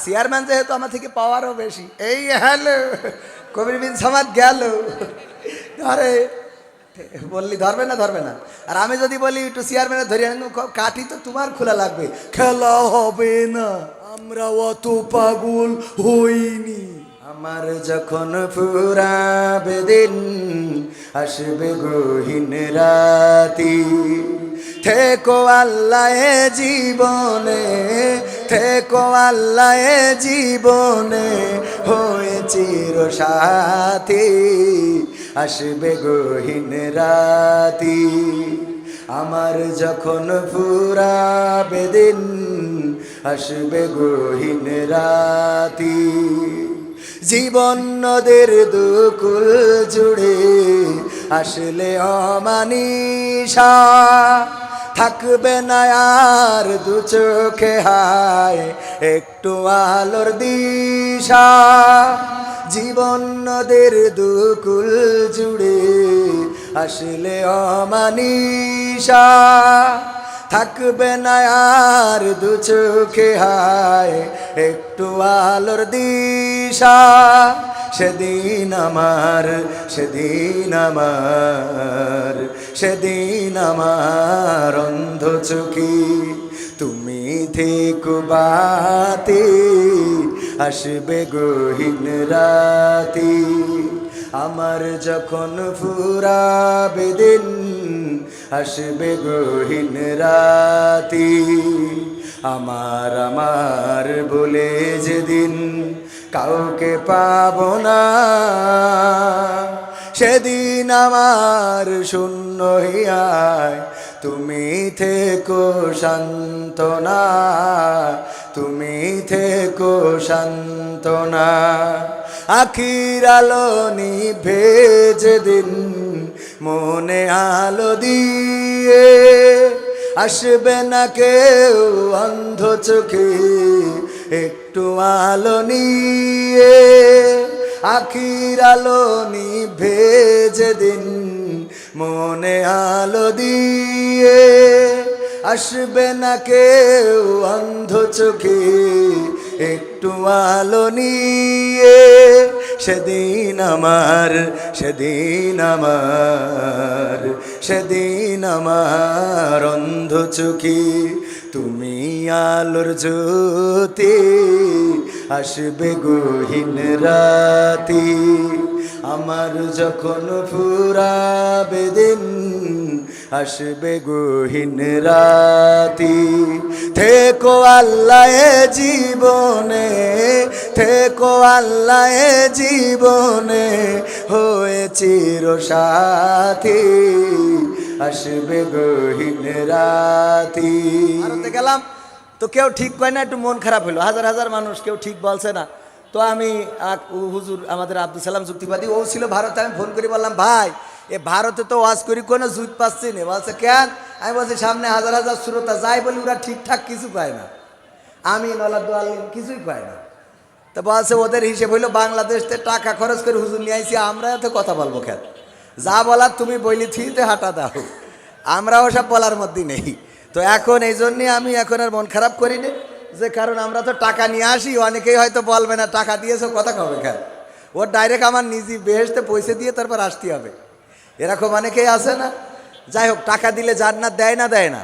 Chairman যেহেতু আমার থেকে পাওয়ারও বেশি। এই হ্যালো কবির বিন সামাদ গেল, আরে বললি ধরবে না ধরবে না। আর আমি যদি বলি একটু চেয়ারম্যানের ধরে আনি, কাঠি তো তোমার খোলা লাগবে, খেলা হবে না। আমরা অত পাগল হইনি। আমার যখন ফুরাবে দিন, আসবে গহীন রাতি, থেকো আল্লাহ এ জীবনে, থেকো আল্লাহ এ জীবনে, হয়ে চির সাথী, আসবে গহীন রাতি। আমার যখন ফুরাবে দিন, আসবে গহীন রাতি। জীবন নদের দুকুল জুড়ে আসলে অমানিসা, থাকবে না আর দু চোখে হায় একটু আলোর দিশা। জীবন নদের দুকুল জুড়ে আসলে অমানিসা, থাকবে না আর দু চোখে হায় একটু আলোর দিশা। সেদিন আমার, সেদিন আমার, সেদিন আমার অন্ধ চোখে তুমি থেকো বাতি, আসবে গহীন রাতি। আমার যখন ফুরাবে দিন, আসবে গহীন রাতি। আমার আমার বলে যেদিন কাউকে পাবো না, সেদিন আমার শূন্য হিয়ায় তুমি থেকো সান্ত্বনা, তুমি থেকো সান্ত্বনা। আখির আলো নিভে যেদিন মনে আলো দিয়ে, আসবে না কেউ অন্ধ চোখে একটু আলো নিয়ে। আখির আলো নিভে যেদিন মনে আলো দিয়ে, আসবে না কেউ অন্ধ চোখে একটু আলো নিয়ে। সেদিন আমার, সেদিন আমার, সেদিন আমার অন্ধ চোখে তুমি আলোর জ্যোতি, আসবে গহীন রাতি। আমার যখন ফুরাবে দিন, আসবে গহীন রাতি। থেকো আল্লাহ এ জীবনে, থেকো আল্লাহ এ জীবনে, হয়ে চির সাথী, আসবে গহীন রাতি। আরতে গেলাম তো কেউ ঠিক কয় না, একটু মন খারাপ হলো। হাজার হাজার মানুষ, কেউ ঠিক বলছে না। তো আমি হুজুর আমাদের আব্দুল সালাম যুক্তিবাদী, ও ছিল ভারতে। আমি ফোন করে বললাম, ভাই এ ভারতে তো ওয়াজ করি কোনো জুত পাচ্ছি না। বলছে কেন? আমি বলছি সামনে হাজার হাজার শ্রোতা, যাই বলি ওরা ঠিকঠাক কিছু পায় না, আমি নলা দোয়াল কিছুই পায় না। তো বলছে ওদের হিসেব হইলো বাংলাদেশতে টাকা খরচ করে হুজুর নিয়ে আইসি, আমরা এত কথা বলবো কেন? যা বলার তুমি বইলি থিতে হাঁটা দাও, আমরা ওসব বলার মধ্যে নেই। তো এখন এই জন্যে আমি এখন আর মন খারাপ করিনি, যে কারণ আমরা তো টাকা নিয়ে আসি, অনেকেই হয়তো বলবে না টাকা দিয়েছো কথা কবে কেন, ওর ডাইরেক্ট আমার নিজে বেহেশতে পয়সা দিয়ে তারপর আসতে হবে, এরকম অনেকেই আছে না। যাই হোক, টাকা দিলে জান্নাত দেয় না, দেয় না।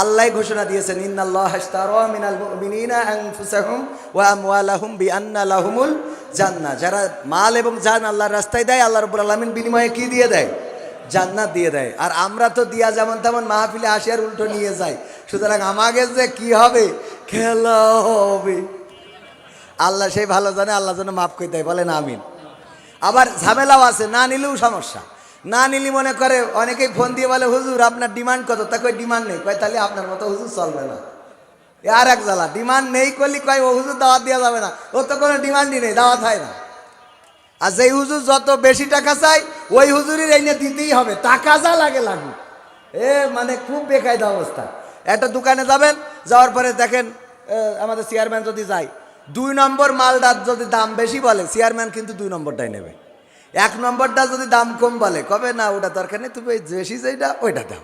আল্লাহ ঘোষণা দিয়েছেন, ইন্নাল্লাহা আশতারা মিনাল মুমিনিনা আনফুসাহুম ওয়া আমওয়ালাহুম বিআন্না লাহুমুল জান্নাহ। যারা মাল এবং জান আল্লাহর রাস্তায় দেয়, আল্লাহ রাব্বুল আলামিন বিনিময়ে কি দিয়ে দেয়? জান্নাত দিয়ে দেয়। আর আমরা তো দিয়া যেমন তেমন মাহফিলে আসি আর উল্টো নিয়ে যাই। সুতরাং আমাকে যে কি হবে, খেলা হবে। আল্লাহ সেই ভালো জানে, আল্লাহ যেন মাফ করে দেয়, বলেন আমিন। আবার ঝামেলাও আছে, না নিলেও সমস্যা। না নিলি মনে করে অনেকেই ফোন দিয়ে বলে, হুজুর আপনার ডিমান্ড কত? তা কই ডিমান্ড নেই। কয় তাহলে আপনার মতো হুজুর চলবে না। আর এক জ্বালা, ডিমান্ড নেই করলি কয় ও হুজুর দাওয়াত দেওয়া যাবে না, ওর তো কোনো ডিমান্ডই নেই, দাওয়াত হয় না। আর যেই হুজুর যত বেশি টাকা চাই, ওই হুজুরের এনে দিতেই হবে, টাকা যা লাগে লাগুক। মানে খুব বেকায়দা অবস্থা। একটা দোকানে যাবেন, যাওয়ার পরে দেখেন আমাদের চেয়ারম্যান যদি যায়, 2 নম্বর মালটার যদি দাম বেশি বলে, চেয়ারম্যান কিন্তু 2 নম্বরটাই নেবে। 1 নম্বরটা যদি দাম কম বলে, কবে না ওটা দরকার নেই, তুমি বেশি যেটা ওইটা দাও।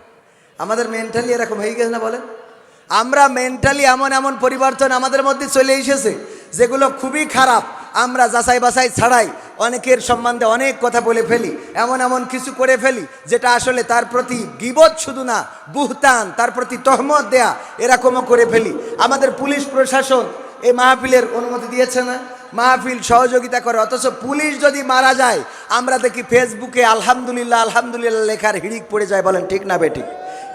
আমাদের মেন্টালি এরকম হয়ে গেছে না বলেন? আমরা মেন্টালি এমন এমন পরিবর্তন আমাদের মধ্যে চলে এসেছে, যেগুলো খুবই খারাপ, আমরা যাচাই বাছাই ছাড়াই অনেকের সম্বন্ধে অনেক কথা বলে ফেলি, এমন এমন কিছু করে ফেলি যেটা আসলে তার প্রতি গীবত শুধু না, বুহতান, তার প্রতি তহমত দেয়া, এরকমও করে ফেলি। আমাদের পুলিশ প্রশাসন এই মাহফিলের অনুমতি দিয়েছে না, মাহফিল সহযোগিতা করে, অথচ পুলিশ যদি মারা যায় আমরা দেখি ফেসবুকে আলহামদুলিল্লাহ আলহামদুলিল্লাহ লেখার হিড়িক পড়ে যায়। বলেন ঠিক না বেঠিক?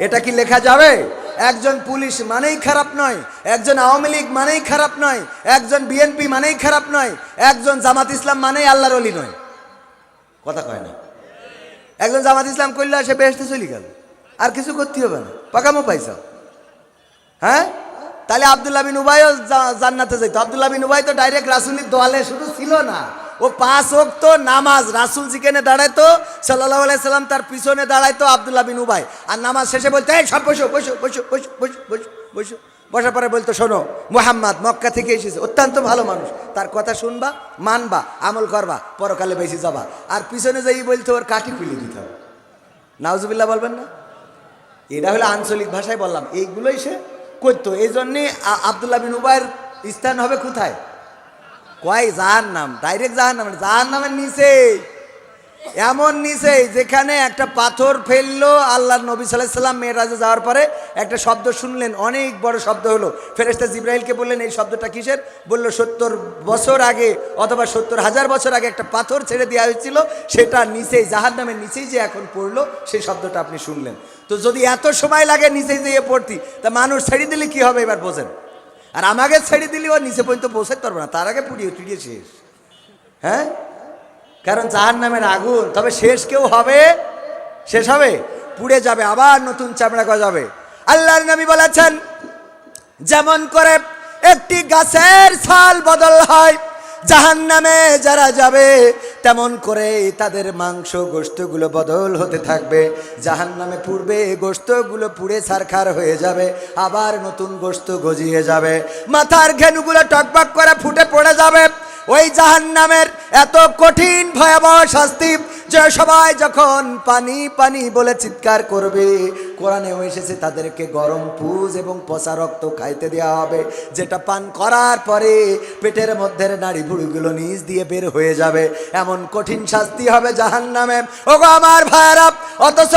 এটা কি লেখা যাবে? একজন পুলিশ মানেই খারাপ নয়, একজন আওয়ামী লীগ মানেই খারাপ নয়, একজন বিএনপি মানেই খারাপ নয়, একজন জামাত ইসলাম মানেই আল্লাহর ওলি নয়। কথা কয় না? একজন জামাত ইসলাম করলে সে বেহেশতে চলে গেল, আর কিছু করতে হবে না, পাকামো পাইছা। হ্যাঁ, তাহলে আব্দুল্লাহ বিন উবাইও জান্নাতে যাইতো। আব্দুল্লাহ বিন উবাই তো ডাইরেক্ট রাসূলের দোয়ালে শুধু ছিল না, ও 5 ওয়াক্ত নামাজ রাসূল যেখানে দাঁড়াইতো সাল্লাল্লাহু আলাইহি সাল্লাম তার পিছনে দাঁড়াইতো আব্দুল্লাহ বিন উবাই, আর নামাজ শেষে বলতো এই সব বসো বসো বসো বসো বসো বসো বসো। বসার পরে বলতো শোনো, মুহাম্মদ মক্কা থেকে এসেছে, অত্যন্ত ভালো মানুষ, তার কথা শুনবা, মানবা, আমল করবা, পরকালে বেশি যাবা। আর পিছনে যাই বলতো ওর কাঠি খুলে দিতে হবে। নাউজুবিল্লাহ বলবেন না? এটা হলো আঞ্চলিক ভাষায় বললাম, এইগুলোই সে করতো। এই জন্যে আব্দুল্লাহ বিন উবাইয়ের স্থান হবে কোথায়? কয় জাহান্নাম, ডাইরেক্ট জাহান্নাম, জাহান্নামের নিচে, এমন নিচে যেখানে একটা পাথর ফেললো আল্লাহর নবী সাল্লাল্লাহু আলাইহি সাল্লাম মেরাজে যাওয়ার পরে একটা শব্দ শুনলেন, অনেক বড় শব্দ হলো। ফেরেশতা জিবরাইলকে বললেন এই শব্দটা কিসের? বলল 70 বছর আগে অথবা 70,000 বছর আগে একটা পাথর ছেড়ে দেওয়া হয়েছিল, সেটা নিচেই জাহান্নামের নিচেই যে এখন পড়লো, সেই শব্দটা আপনি শুনলেন। তো যদি এত সময় লাগে নিচেই যেয়ে পড়তি, তা মানুষ ছেড়ে দিলে কি হবে এবার বোঝেন। আর আমাকে ছেড়ে দিলে ও নিচে পর্যন্ত পৌঁছাতে পারবে না, তার আগে পুড়িয়ে শেষ। হ্যাঁ, কারণ জাহান্নামের আগুন, তবে শেষ কেউ হবে, শেষ হবে, পুড়ে যাবে, আবার নতুন চামড়া গজাবে। আল্লাহর নবী বলেছেন যেমন করে একটি গাছের ছাল বদল হয় জাহান্নামে যারা যাবে, তেমন করে তাদের মাংস গোশতগুলো বদল হতে থাকবে। জাহান্নামে পুড়বে, গোশতগুলো পুড়ে ছারখার হয়ে যাবে, আবার নতুন গোশত গজিয়ে যাবে, মাথার ঘেনুগুলো টকবক করে ফুটে পড়ে যাবে। ওই জাহান্নামের এত কঠিন ভয়াবহ শাস্তি যে সবাই যখন পানি পানি বলে চিৎকার করবে, কোরআনেও এসেছে তাদেরকে গরম পুজ এবং পচা রক্ত খাইতে দেওয়া হবে, যেটা পান করার পরে পেটের মধ্যে নাড়ি ভুড়িগুলো নিচ দিয়ে বের হয়ে যাবে। এমন কঠিন শাস্তি হবে জাহান্নামে। ওগো আমার ভাইরা, অথচ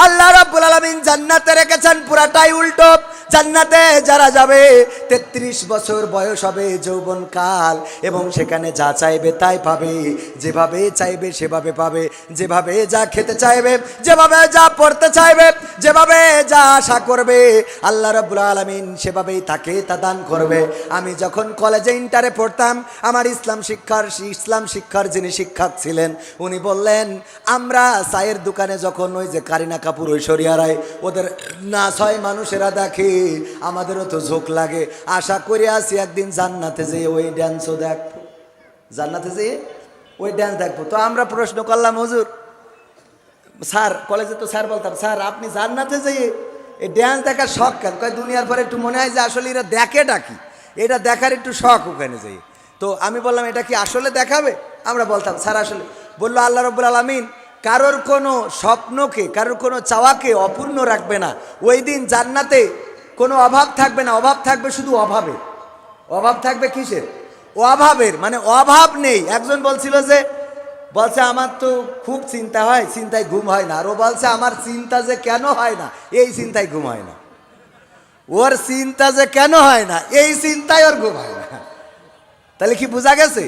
আল্লাহ রাব্বুল আলামিন জান্নাতে রেখেছেন পুরাটাই উল্টো। জান্নাতে যারা যাবে 33 বছর বয়স হবে, যৌবনকাল, এবং সেখানে যা চাইবে তাই পাবে, যেভাবে চাইবে সেভাবে পাবে, যেভাবে যা খেতে চাইবে, যেভাবে যা পড়তে চাইবে, যেভাবে যা আশা করবে আল্লাহ রাব্বুল আলামিন সেভাবেই তাকে তা দান করবে। আমি যখন কলেজে ইন্টারে পড়তাম, আমার ইসলাম শিক্ষার যিনি শিক্ষক ছিলেন উনি বললেন, আমরা চায়ের দোকানে যখন ওই যে কারিনা কাপুর, ঐশ্বরিয়া রায় ওদের নাচ হয়, মানুষেরা দেখে, আমাদেরও তো ঝোঁক লাগে। আশা করে আসি একদিন জান্নাতে যেয়ে ওই ড্যান্সও দেখবো, জান্নাতে যেয়ে ওই ড্যান্স দেখবো। তো আমরা প্রশ্ন করলাম, হুজুর, স্যার, কলেজে তো স্যার বলতাম, স্যার আপনি জান্নাতে যেয়ে এই ড্যান্স দেখার শখ কেন? কয় দুনিয়ার পরে একটু মনে হয় যে আসলে এরা দেখে ডাকি, এটা দেখার একটু শখ ওখানে যেয়ে। তো আমি বললাম এটা কি আসলে দেখাবে? আমরা বলতাম স্যার আসলে। বললো আল্লাহ রাব্বুল আলামিন কারোর কোনো স্বপ্নকে, কারোর কোনো চাওয়াকে অপূর্ণ রাখবে না। ওই দিন জান্নাতে কোনো অভাব থাকবে না, অভাব থাকবে শুধু অভাবে। অভাব থাকবে কিসের? অভাবের, মানে অভাব নেই। একজন বলছিল যে, বলছে আমার তো খুব চিন্তা হয়, চিন্তায় ঘুম হয় না। আর ও বলছে আমার চিন্তা যে কেন হয় না, এই চিন্তায় ঘুম হয় না। ওর চিন্তা যে কেন হয় না, এই চিন্তায় ওর ঘুম হয় না। তাহলে কি বোঝা গেছে?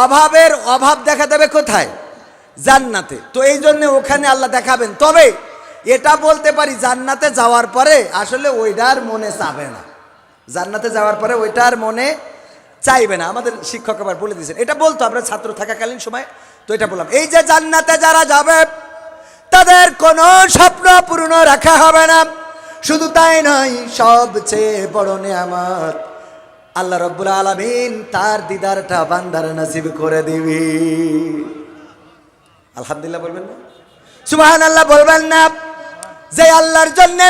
অভাবের অভাব দেখা দেবে কোথায়? জান্নাতে। তো এই জন্য ওখানে আল্লাহ দেখাবেন। তবে এটা বলতে পারি, জান্নাতে যাওয়ার পরে আসলে ওইটার মনে চাবে না, জান্নাতে যাওয়ার পরে ওইটার মনে চাইবে না। আমাদের শিক্ষক আবার বলে দিয়েছেন, এটা বলতো আমরা ছাত্র থাকাকালীন সময়। তো এটা বললাম, এই যে জান্নাতে যারা যাবে তাদের কোনো স্বপ্ন পূর্ণ রাখা হবে না। শুধু তাই নয়, সবচেয়ে বড় নিয়ামত আল্লাহ রাব্বুল আলামিন তার দিদারটা বান্দার নসিব করে দিবি। আলহামদুলিল্লাহ বলবেন না? সুবহানাল্লাহ বলবেন না? যে আল্লাহর জন্য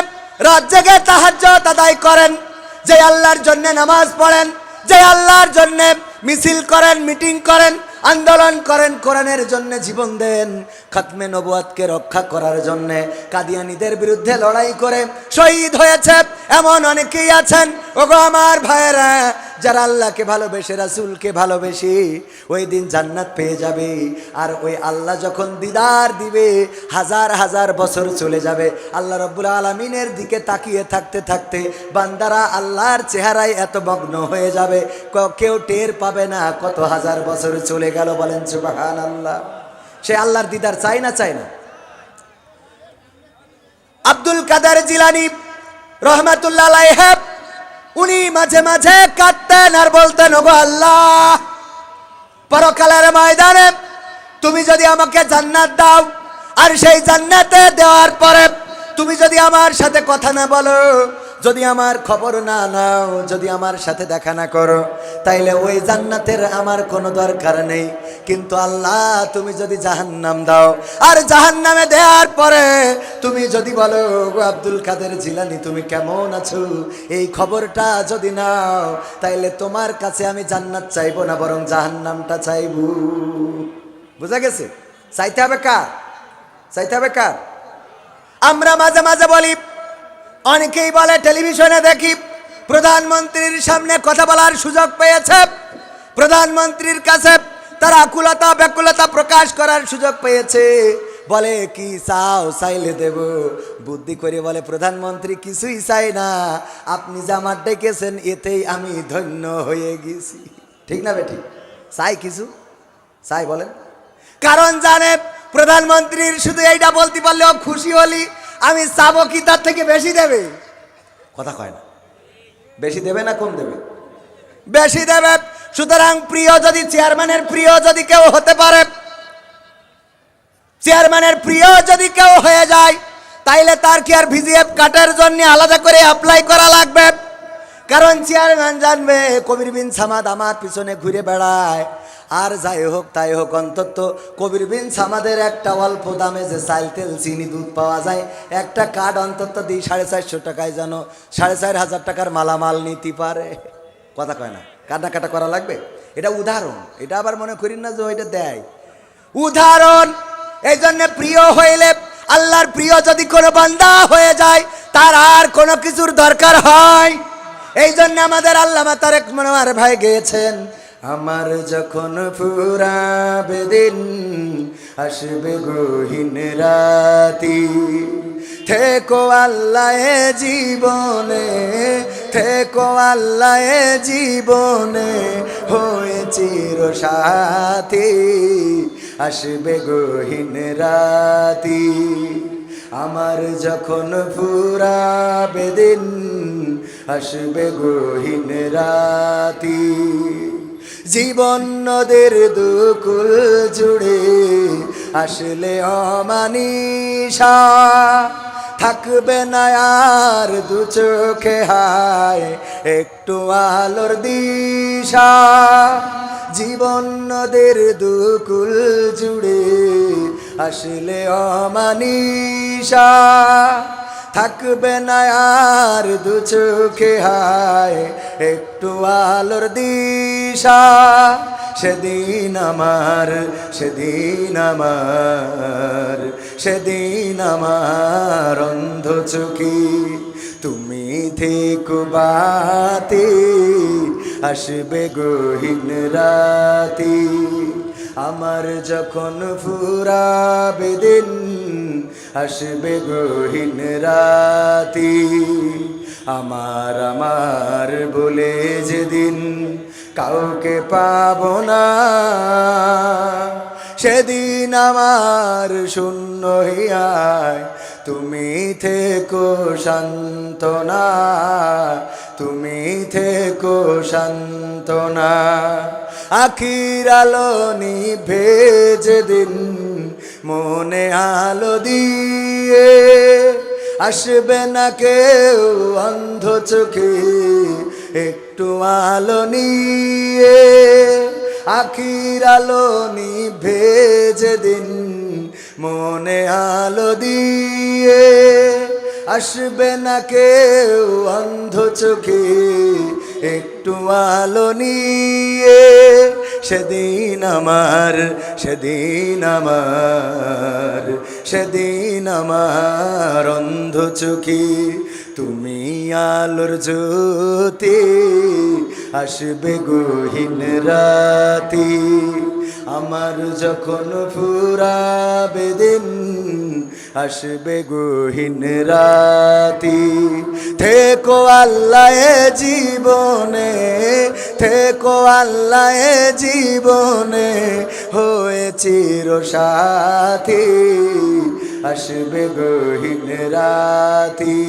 রাত জেগে তাহাজ্জুদ আদায় করেন, যে আল্লাহর জন্য নামাজ পড়েন, যে আল্লাহর জন্য মিছিল করেন, মিটিং করেন, আন্দোলন করেন, কোরআনের জন্য জীবন দেন, খতমে নবুয়াতকে রক্ষা করার জন্য কাদিয়ানীদের বিরুদ্ধে লড়াই করে শহীদ হয়েছে এমন অনেকেই আছেন। ওগো আমার ভাইয়েরা, যারা আল্লাহকে ভালোবেসে রাসূলকে ভালোবেসে ওই দিন জান্নাত পেয়ে যাবে। আর ওই আল্লাহ যখন দিদার দিবে, হাজার হাজার বছর চলে যাবে, আল্লাহ রাব্বুল আলামিনের দিকে তাকিয়ে থাকতে থাকতে বান্দারা আল্লাহর চেহারায় এত মগ্ন হয়ে যাবে, কেউ টের পাবে না কত হাজার বছর চলে গেল। বলেন সুবহানাল্লাহ। সে আল্লাহর দিদার চাই না চাই না? আব্দুল কাদের জিলানী রহমাতুল্লাহ আলাইহি উনি মাঝে মাঝে কাঁদতেন আর বলতেন, ওগো আল্লাহ, পরকালের ময়দানে তুমি যদি আমাকে জান্নাত দাও, আর সেই জান্নাতে দেওয়ার পরে তুমি যদি আমার সাথে কথা না বলো, যদি আমার খবর না নাও, যদি আমার সাথে দেখা না করো, তাইলে ওই জান্নাতের আমার কোনো দরকার নেই। কিন্তু আল্লাহ, তুমি যদি জাহান্নাম দাও, আর জাহান্নামে দেওয়ার পরে তুমি যদি বলো, গো আব্দুল কাদের জিলানী তুমি কেমন আছো, এই খবরটা যদি নাও, তাইলে তোমার কাছে আমি জান্নাত চাইবো না, বরং জাহান্নামটা চাইবো। বুঝা গেছে? চাইতে হবে কার? চাইতে হবে কার? আমরা মাঝে মাঝে বলি, অনেকেই বলে টেলিভিশনে দেখি প্রধানমন্ত্রীর সামনে কথা বলার সুযোগ পেয়েছে, প্রধানমন্ত্রীর কাছে তার আকুলতা ব্যাকুলতা প্রকাশ করার সুযোগ পেয়েছে, বলে কি চাও, চাইলে দেব। বুদ্ধি করে বলে, প্রধানমন্ত্রী কিছুই চাই না, আপনি যে আমার ডেকেছেন এতেই আমি ধন্য হয়ে গেছি। ঠিক না বেঠিক? চাই কিছু? চাই বলেন? কারণ জানে প্রধানমন্ত্রীর শুধু এইটা বলতে পারলেও খুশি হলি, আমি চাবো কি তার থেকে বেশি দেবে? কথা কয় না। বেশি দেবে না কম দেবে? বেশি দেবে। সুতরাং প্রিয় যদি চেয়ারম্যানের প্রিয় যদি কেউ হতে পারে, চেয়ারম্যানের প্রিয় যদি কেউ হয়ে যায়, তাইলে তার কি আর ভিজিএফ কাটার জন্য আলাদা করে অ্যাপ্লাই করা লাগবে? কারণ চেয়ারম্যান জানবে কবির বিন সামাদ আমার পিছনে ঘুরে বেড়ায়, আর যাই হোক তাই হোক, অন্তত কবির বিন সামাদের একটা অল্প দামে যে চাল তেল চিনি দুধ পাওয়া যায়, একটা কার্ড অন্তত দিই 450 টাকায়, যেন 4,500 টাকার মালামাল নিতে পারে। কথা কয় না? কাটা করা লাগবে। এটা উদাহরণ, এটা আবার মনে করিন না যে ওইটা দেয়, উদাহরণ। এই জন্য প্রিয় হইলে, আল্লাহর প্রিয় যদি কোনো বান্দা হয়ে যায়, তার আর কোনো কিছুর দরকার হয়। এই জন্য আমাদের আল্লামা তারেক মনোয়ার ভাই গেয়েছেন, আমার যখন ফুরাবে দিন, আসবে গহীন রাতি, থেকো আল্লাহ এ জীবনে, থেকো আল্লাহ এ জীবনে, হয়ে চির সাথী, আসবে গহীন রাতি, আমার যখন ফুরাবে দিন, আসবে গহীন রাতি, জীবন নদের দুকুল জুড়ে আসলে অমানিসা, থাকবে না আর দু চোখে হায় একটু আলোর দিশা, জীবন নদের দুকুল জুড়ে আসলে অমানিসা, থাকবে না আর দু চোখে হায় একটু আলোর দিশা, সেদিন আমার, সেদিন আমার, সেদিন আমার অন্ধ চোখে তুমি থেকো বাতি, আসবে গহীন রাতি, আমার যখন ফুরাবে দিন, আসবে গহীন রাতি, আমার আমার বলে যেদিন কাউকে পাবো না, সেদিন আমার শূন্য হিয়ায় তুমি থেকো সান্ত্বনা, তুমি থেকো সান্ত্বনা, আখির আলো নিভে যেদিন মনে আলো দিয়ে, আসবে না কেউ অন্ধ চোখে একটু আলো নিয়ে, আখির আলো নিভে যেদিন মনে আলো দিয়ে, আসবে না কেউ অন্ধ চোখে একটু আলো নিয়ে, সেদিন আমার, সেদিন আমার, সেদিন আমার অন্ধ চোখে তুমি আলোর জ্যোতি, আসবে গহীন রাতি, আমার যখন ফুরাবে দিন, আসবে গহীন রাতি। থেকো আল্লাহ এ জীবনে, থেকো আল্লাহ এ জীবনে, হয়ে চির সাথী, আসবে গহীন রাতি।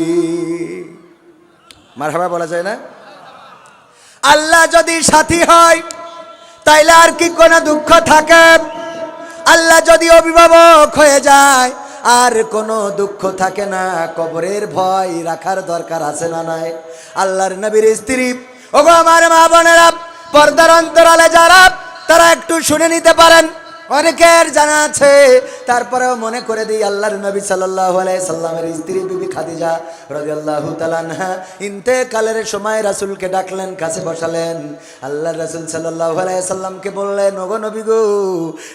মারহাবা বলা যায় না? আল্লাহ যদি সাথী হয় তাইলে আর কি কোনো দুঃখ থাকে? আল্লাহ যদি অভিভাবক হয়ে যায় আর কোনো দুঃখ থাকে না। কবরের ভয় রাখার দরকার আছে না নাই? আল্লাহর নবীর স্ত্রী, ওগো আমার মা বোনেরা, পর্দার অন্তরালে যারা, তারা একটু শুনে নিতে পারেন। অনেকের জানা আছে, তারপরেও মনে করে দিই, আল্লাহর নবী সাল্লাল্লাহু আলাইহি সাল্লামের স্ত্রী বিবি খাদিজা রাদিয়াল্লাহু তাআলা আনহা ইন্তেকালের সময় রাসূলকে ডাকলেন, কাছে বসালেন। আল্লাহর রাসূল সাল্লাল্লাহু আলাইহি সাল্লামকে বললেন, ওগো নবী গো,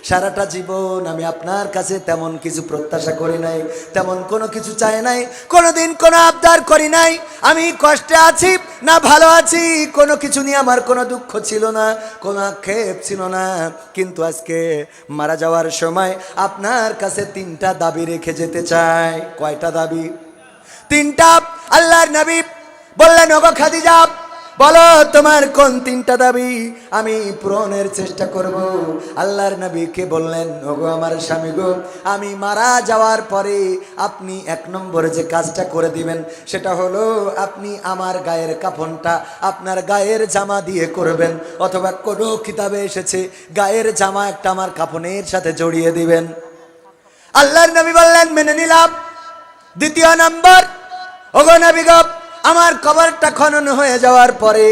সারাটা জীবন আমি আপনার কাছে তেমন কিছু প্রত্যাশা করি নাই, তেমন কোনো কিছু চাই নাই, কোনোদিন কোনো আবদার করি নাই। আমি কষ্টে আছি না ভালো আছি, কোনো কিছু নিয়ে আমার কোনো দুঃখ ছিল না, কোনো আক্ষেপ ছিল না। কিন্তু আজকে মারা যাওয়ার সময় আপনার কাছে 3টা দাবি রেখে যেতে চাই। কয়টা দাবি? 3টা। আল্লাহর নবী বললেন, ওগো খাদিজা, বলো তোমার কোন 3টা দাবি, আমি পূরণের চেষ্টা করব। আল্লাহর নবীকে বললেন, ওগো আমার স্বামী গো, আমি মারা যাওয়ার পরে আপনি 1 নম্বরে যে কাজটা করে দিবেন সেটা হলো আপনি আমার গায়ের কাফনটা আপনার গায়ের জামা দিয়ে করবেন, অথবা কোনো কিতাবে এসেছে গায়ের জামা একটা আমার কাফনের সাথে জড়িয়ে দিবেন। আল্লাহর নবী বললেন, মেনে নিলাম। 2 নম্বর, ওগো নবী গো, আমার কবরটা খনন হয়ে যাওয়ার পরে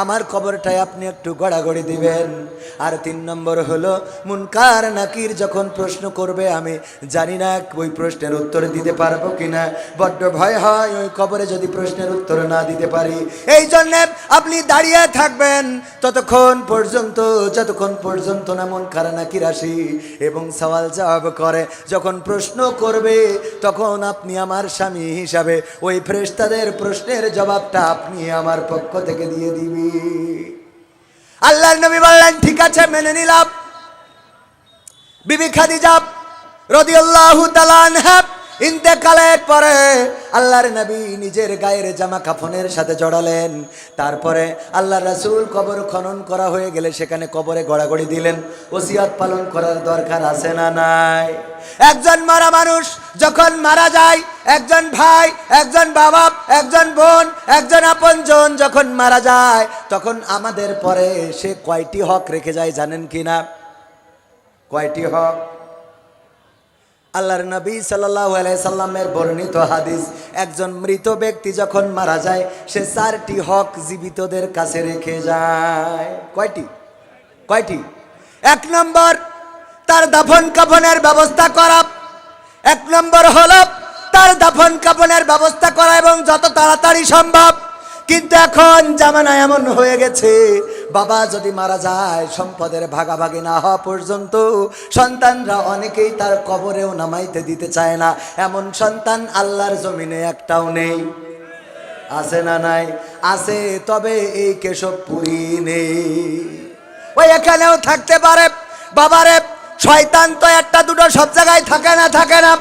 আমার কবরটায় আপনি একটু গড়াগড়ি দিবেন। আর 3 নম্বর হলো, মুনকার নাকির যখন প্রশ্ন করবে আমি জানি না ওই প্রশ্নের উত্তর দিতে পারবো কিনা, বড্ড ভয় হয় ওই কবরে যদি প্রশ্নের উত্তর না দিতে পারি। এই জন্যে আপনি দাঁড়িয়ে থাকবেন ততক্ষণ পর্যন্ত, যতক্ষণ পর্যন্ত না মুনকার নাকির আসি এবং সওয়াল জবাব করে। যখন প্রশ্ন করবে তখন আপনি আমার স্বামী হিসাবে ওই ফেরেশতাদের প্রশ্নের জবাবটা আপনি আমার পক্ষ থেকে দিয়ে দিবি। আল্লাহর নবী বললেন, ঠিক আছে, মেনে নিলাম। বিবি খাদিজা রাদিয়াল্লাহু তাআলা আনহা ইন্তেকালের পরে আল্লাহর নবী নিজের গায়ের জামা কাফনের সাথে জড়ালেন। তারপরে আল্লাহর রাসূল কবর খনন করা হয়ে গেলে সেখানে কবরে গড়াগড়ি দিলেন। ওসিয়ত পালন করার দরকার আছে না নাই? একজন মারা মানুষ যখন মারা যায়, একজন ভাই, একজন বাবা, একজন বোন, একজন আপনজন যখন মারা যায়, তখন আমাদের পরে সে কয়টি হক রেখে যায় জানেন কি না? কয়টি হক? আল্লাহর নবী সাল্লাল্লাহু আলাইহি সাল্লামের বর্ণিত হাদিস, একজন মৃত ব্যক্তি যখন মারা যায় সে 4টি হক জীবিতদের কাছে রেখে যায়। কয়টি? কয়টি? 1 নম্বর, তার দাফন কাফনের ব্যবস্থা করা। 1 নম্বর হলো তার দাফন কাফনের ব্যবস্থা করা এবং যত তাড়াতাড়ি সম্ভব। কিন্তু এখন জামানা এমন হয়ে গেছে, বাবা যদি মারা যায় সম্পদের ভাগাভাগি না হওয়া পর্যন্ত সন্তানরা অনেকেই তার কবরেও নামাইতে দিতে চায় না। এমন সন্তান আল্লাহর জমিনে একটাও নেই। আছে না নাই? আছে, তবে এই কেশবপুরী নেই। ওই এখানেও থাকতে পারে। বাবারে, শয়তান তো 1টা 2টো সব জায়গায় থাকে না, থাকে না।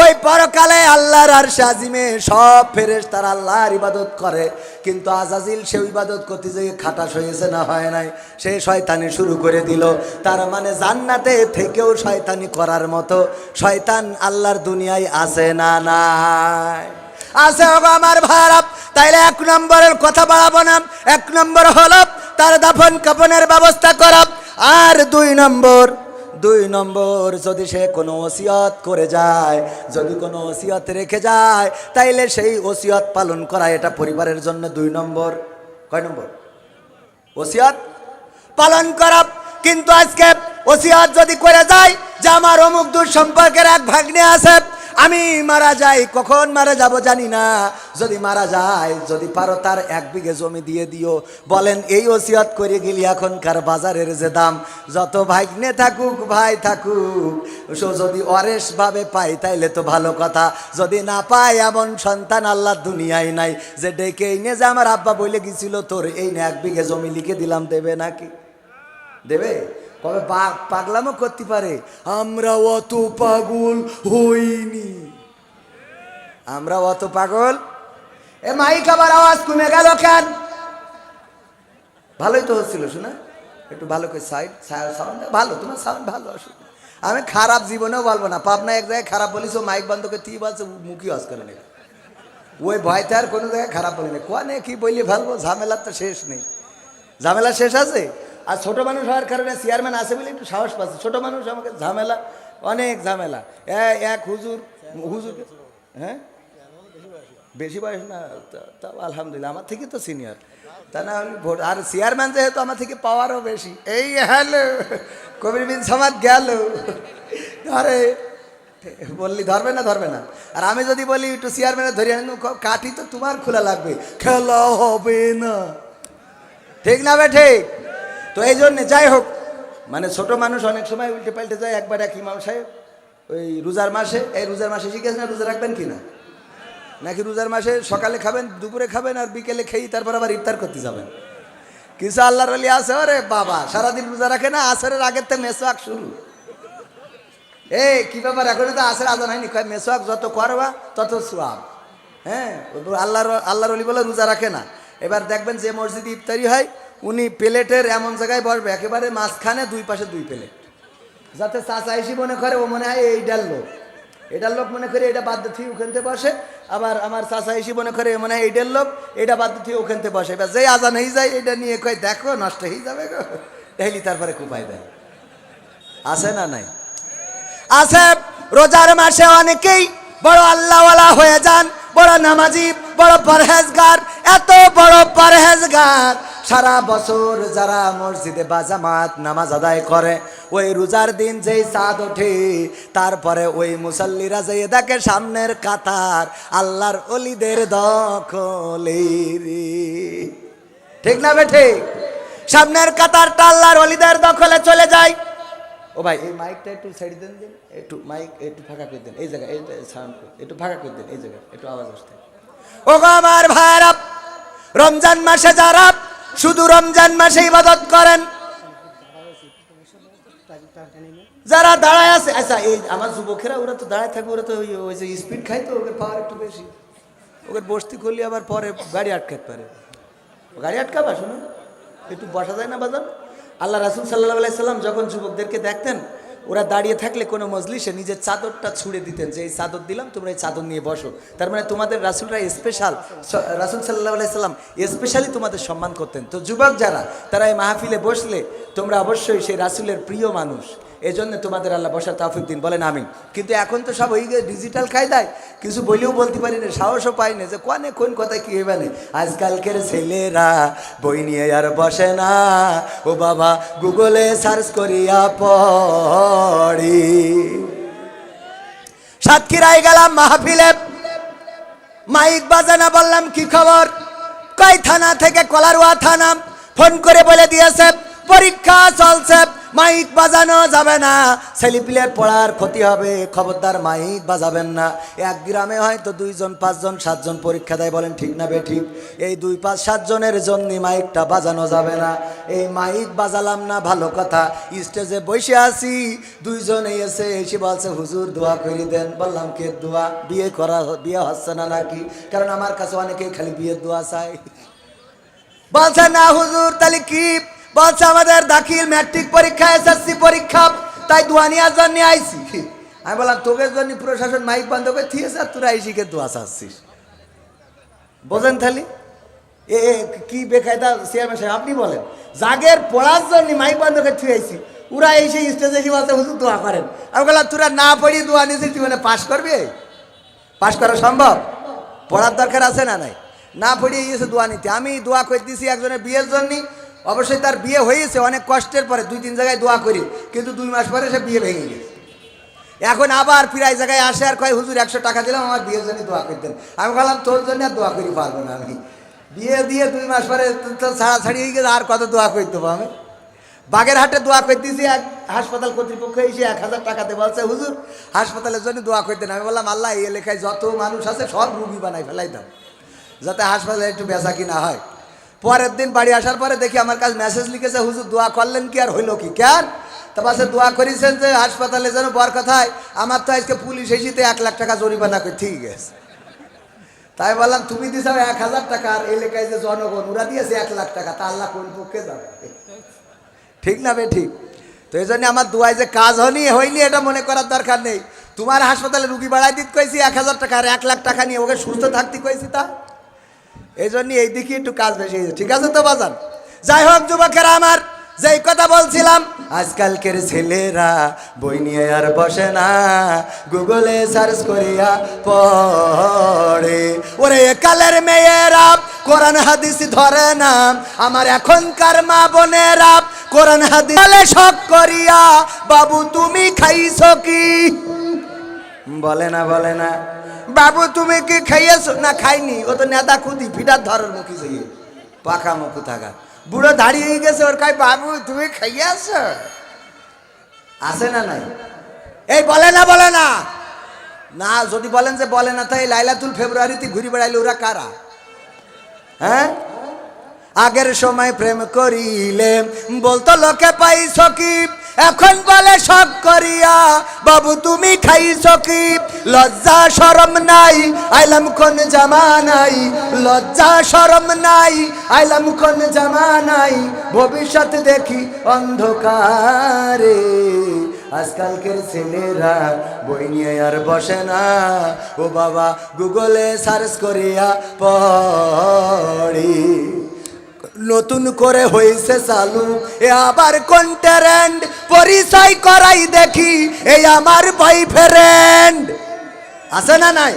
ওই পরকালে আল্লাহর আরশে আজিমে সব ফেরেশতারা আল্লাহর ইবাদত করে, কিন্তু আজাজিল সে ইবাদত করতে যেয়ে খাটাস হয়েছে না হয় নাই, সে শয়তানি শুরু করে দিল। তার মানে জান্নাতে থেকেও শয়তানি করার মতো শয়তান আল্লাহর দুনিয়ায় আছে না নাই? আছে হবে আমার ভাইরা। তাইলে 1 নম্বরের কথা বাড়াবো না। 1 নম্বর হলো তার দাফন কাফনের ব্যবস্থা করা। আর 2 নম্বর, যদি সে কোনো ওসিয়ত করে যায়, যদি কোনো ওসিয়ত রেখে যায়, তাইলে সেই ওসিয়ত পালন করা, এটা পরিবারের জন্য 2 নম্বর। কয় নম্বর? ওসিয়ত পালন করা। কিন্তু আজকে ওসিয়ত যদি করে যায় যে আমার অমুক দূর সম্পর্কের এক ভাগ্নে আছে, আমি মারা যাই, কখন মারা যাব জানি না, যদি মারা যায়, যদি পারো তার 1 বিঘে জমি দিয়ে দিও। বলেন এই ওসিয়ত করে গেলি এখনকার বাজারের যে দাম, যত ভাগ্নে থাকুক ভাই থাকুক, সো যদি অরেশ ভাবে পাই তাইলে তো ভালো কথা, যদি না পাই এমন সন্তান আল্লাহ দুনিয়ায় নাই যে ডেকে এনে যে আমার আব্বা বলে গেছিল তোর এই 1 বিঘে জমি লিখে দিলাম, দেবে নাকি? দেবে? কবে পাগলামও করতে পারে, আমরা অত পাগল হইনি, আমরা অত পাগল। এ মাইক আবার আওয়াজ কমে গেল কেন? ভালোই তো হচ্ছিল শোনা, একটু ভালো করে সাউন্ড ভালো, তোমার সাউন্ড ভালো। আমি খারাপ জীবনেও বলবো না, পাবনা এক জায়গায় খারাপ বলিস, ও মাইক বন্ধ করে তুই বলছে মুখী হজ করে নেই, ওই ভয়তে আর কোনো জায়গায় খারাপ বলি না। কোয়ানে কি বললি ভালবো, ঝামেলার তো শেষ নেই, ঝামেলা শেষ আছে। আর ছোটো মানুষ হওয়ার কারণে চেয়ারম্যান আছে বলে একটু সাহস পাচ্ছে, ছোটো মানুষ আমাকে ঝামেলা, অনেক ঝামেলা। এক হুজুর, হ্যাঁ বেশি বয়স না, তাও আলহামদুলিল্লাহ আমার থেকে তো সিনিয়র, তা না হলে ভোট। আর চেয়ারম্যান যেহেতু আমার থেকে পাওয়ারও বেশি। এই হ্যালো কবির বিন সামাদ গেল, আরে বললি ধরবে না, ধরবে না। আর আমি যদি বলি একটু চেয়ারম্যানে ধরে আনি, কাঠি তো তোমার খোলা লাগবে, খেলা হবে না, ঠিক না বে ঠিক? তো এই জন্যে যাই হোক, মানে ছোট মানুষ অনেক সময় উল্টে পাল্টে যায়। একবার এক ইমাম সাহেব ওই রোজার মাসে, এই রোজার মাসে শিখেছেন না রোজা রাখবেন কি না, নাকি রোজার মাসে সকালে খাবেন, দুপুরে খাবেন, আর বিকেলে খেয়ে তারপর আবার ইফতার করতে যাবেন। কিছু আল্লাহর ওলি আছে, ওরে বাবা সারাদিন রোজা রাখে না, আসরের আগের তো মেসওয়াক শুরু। এই কি ব্যাপার, এখন তো আসের আজান হয়নি, মেসওয়াক যত করবা তত সোয়াব। হ্যাঁ, আল্লাহর ওলি বলে রোজা রাখে না। এবার দেখবেন যে মসজিদে ইফতারি হয়, উনি প্লেটের এমন জায়গায় বসবে একেবারে মাঝখানে, 2 পাশে 2 প্লেট, যাতে চাচা এসে মনে করে ও মনে হয় এইটার লোক, এটার লোক মনে করে এটা বাদ দিয়ে ওখানতে বসে, আবার আমার চাচা এসে মনে করে মনে হয় এইটার লোক, এটা বাদ দিয়ে ওখানতে বসে। এবার যেই আজান হয়ে যায় এটা নিয়ে কয় দেখো নষ্ট হয়ে যাবে গো, ডেইলি তারপরে কুপাই দেয়। আছে না নাই? আছে। রোজার মাসে অনেকেই বড় আল্লাহওয়ালা হয়ে যান, বড় নামাজি, বড় পরহেজগার, এত বড় পরহেজগার, সারা বছর যারা মসজিদে বা জামাত নামাজ আদায় করে, ওই রোজার দিন যেই চাঁদ ওঠে, তারপরে ওই মুসল্লিরা যেয়ে দেখে সামনের কাতার আল্লাহর ওলিদের দখলে রে, ঠিক না বেঠে? সামনের কাতারটা আল্লাহর ওলিদের দখলে চলে যায়। ও ভাই এই মাইকটা একটু সাইড দেন, দেন একটু, মাইক একটু ফাঁকা করে দেন, এই জায়গায় এই সাউন্ড একটু ফাঁকা করে দেন, এই জায়গায় একটু আওয়াজ আসছে। ও আমার ভাইরা, রমজান মাসে যারা শুধু রমজান মাসে ইবাদত করেন, যারা দাঁড়ায় আছে, আচ্ছা এই আমার যুবকেরা ওরা তো দাঁড়ায় থাকবে, ওরা তো ওই যে স্পিড খায়, তো ওকে পাওয়ার একটু বেশি, ওকে বসতি করলে আবার পরে গাড়ি আটকাতে পারে, গাড়ি আটকাবা শোনো, একটু বসা যায় না বাজান? আল্লাহ রাসূল সাল্লাল্লাহু আলাইহি সাল্লাম যখন যুবকদেরকে দেখতেন ওরা দাঁড়িয়ে থাকলে কোনো মজলিসে নিজের চাদরটা ছুঁড়ে দিতেন, যে এই চাদর দিলাম তোমরা এই চাদর নিয়ে বসো, তার মানে তোমাদের রাসূলরা স্পেশাল, রাসূল সাল্লাল্লাহু আলাইহি সাল্লাম স্পেশালি তোমাদের সম্মান করতেন। তো যুবক যারা, তারা এই মাহফিলে বসলে তোমরা অবশ্যই সেই রাসূলের প্রিয় মানুষ, এই জন্য তোমাদের আল্লাহ বসার তৌফিক দিন, বলেন আমিন। কিন্তু এখন তো সব ওই ডিজিটাল কায়দায় কিছু বলেও বলতে পারি না, সাহসও পাই না যে কোন কথায় কী হবে না। আজকালকের ছেলেরা বই নিয়ে আর বসে না, ও বাবা গুগলে সার্চ করিয়া পড়ি। সাতক্ষীরায় গেলাম মাহফিলে, মাইক বাজানা, বললাম কি খবর, কয় থানা থেকে, কলারোয়া থানা, ফোন করে বলে দিয়েছে পরীক্ষা চলছে, মাইক বাজানো যাবে না, ছেলেপিলের পড়ার ক্ষতি হবে, খবরদার মাইক বাজাবেন না। এক গ্রামে হয়তো 2 জন 5 জন 7 জন পরীক্ষা দেয়, বলেন ঠিক না বে ঠিক? এই 2 5 7 জনের জন্য মাইকটা বাজানো যাবে না। এই মাইক বাজালাম না, ভালো কথা, স্টেজে বসে আছি, 2 জন এসে বলছে হুজুর দোয়া করে দেন। বললাম কে দোয়া? বিয়ে হচ্ছে না নাকি? কারণ আমার কাছে অনেকেই খালি বিয়ের দোয়া চায়। বলছে না হুজুর তাহলে কি? বলছে আমাদের দাখিল ম্যাট্রিক পরীক্ষা, এসএসসি পরীক্ষা, তাই দোয়া নেওয়ার জন্য আইছি। আমি বললাম তোকে জন্য প্রশাসন মাইক বন্ধ করে দিয়েছে আর তোরা আইসিকে দোয়া চাচ্ছিস, বোঝেন তাহলে এ কি বেকায়দা চেয়ারম্যান সাহেব আপনি বলেন। জাগের পড়ার জন্য মাইক বন্ধ করে থুয়েছি, ওরা এসে স্টেজে এসে বলছে হুজুর দোয়া করেন। আমি বললাম তোরা না পড়ি দোয়া নিয়েছিস, তুই মানে পাশ করবি? পাশ করা সম্ভব? পড়ার দরকার আছে না নাই? না পড়িয়ে গিয়েছে দোয়া নিতে। আমি দোয়া করে দিয়েছি একজনের বিয়ের জন্য, অবশ্যই তার বিয়ে হয়েছে অনেক কষ্টের পরে, 2-3 জায়গায় দোয়া করি, কিন্তু 2 মাস পরে সে বিয়ে ভেঙে গেছে। এখন আবার প্রায় জায়গায় আসে আর কয় হুজুর 100 টাকা দিলাম আমার বিয়ের জন্য দোয়া করতেন। আমি বললাম তোর জন্য আর দোয়া করি পারবো না, আমি বিয়ে দিয়ে 2 মাস পরে তো ছাড়াছাড়ি হয়ে গেছে, আর কত দোয়া করতে দেবো আমি। বাগেরহাটে দোয়া করতেছি, এক হাসপাতাল কর্তৃপক্ষ এসে 1000 টাকাতে বলছে হুজুর হাসপাতালের জন্য দোয়া করতেন। আমি বললাম আল্লাহ এই এলাকায় যত মানুষ আছে সব রুগী বানাই ফেলাই দাও, যাতে হাসপাতালে একটু বেচা কিনা হয়। পরের দিন বাড়ি আসার পরে দেখি আমার কাছে মেসেজ লিখেছে হুজুর দোয়া করলেন কি আর হইলো কি কেন? তারপর সে দোয়া করেছেন যে হাসপাতালে যেন বরকথায় আমার তো আজকে পুলিশ এসেতে 1 লাখ টাকা জরিমানা করে ঠিক আছে। তাই বললাম তুমি দিছ 1000 টাকা, আর এলাকায় যে জনগণ ওরা দিয়েছে 1 লাখ টাকা, তা আল্লাহ কোন পক্ষে যাবে? ঠিক না বে ঠিক? তো এই জন্য আমার দোয়ায় যে কাজ হয়নি এটা মনে করার দরকার নেই। তোমার হাসপাতালে রুগী বাড়াই দিতে কইছি 1000 টাকা, আর 1 লাখ টাকা নিয়ে ওকে সুস্থ থাকতে কইছি, তা এই জন্য এই দিকে একটু কাজ বেশি। ঠিক আছে তো বাজান? যাই হোক যুবকেরা আমার, যেই কথা বলছিলাম, আজকালকের ছেলেরা বই নিয়ে আর বসে না, গুগলে সার্চ করিয়া পড়ে। ওরে কালের মেয়েরা কোরআন হাদিস ধরে না, আমার এখনকার মা বোনেরা কোরআন হাদিস বলে শখ করিয়া বাবু তুমি খাইছো কি? বলে না বলে না বাবু তুমি কি খাইয়েছো? না খাইনি, ও তো নেতা খুদি ফিটার ধরার মুখী যাইয়ে পাকা মুখু থাকা বুড়ো দাঁড়িয়ে গেছে, ওর কাই বাবু তুমি খাইয়াছ আছে না নাই? এই বলে না বলে না না, যদি বলেন যে বলে না, তাই লাইলাতুল ফেব্রুয়ারিতে ঘুরে বেড়াইলে ওরা কারা? হ্যাঁ, আগের সময় প্রেম করিলে বলতো লোকে পাইছ কি, এখন বলে শখ করিয়া বাবু তুমি খাইছ কি? লজ্জা শরম নাই আইলাম কোন জামানাই, লজ্জা শরম নাই আইলাম কোন জামানাই, ভবিষ্যৎ দেখি অন্ধকারে। আজকালকের ছেলেরা বই নিয়ে আর বসে না, ও বাবা গুগলে সার্চ করিয়া পড়ি। নতুন করে হয়েছে চালু এ আবার কোন ট্রেন্ড, পরিচয় করাই দেখি এই আমার বয়ফ্রেন্ড, আছে না নাই?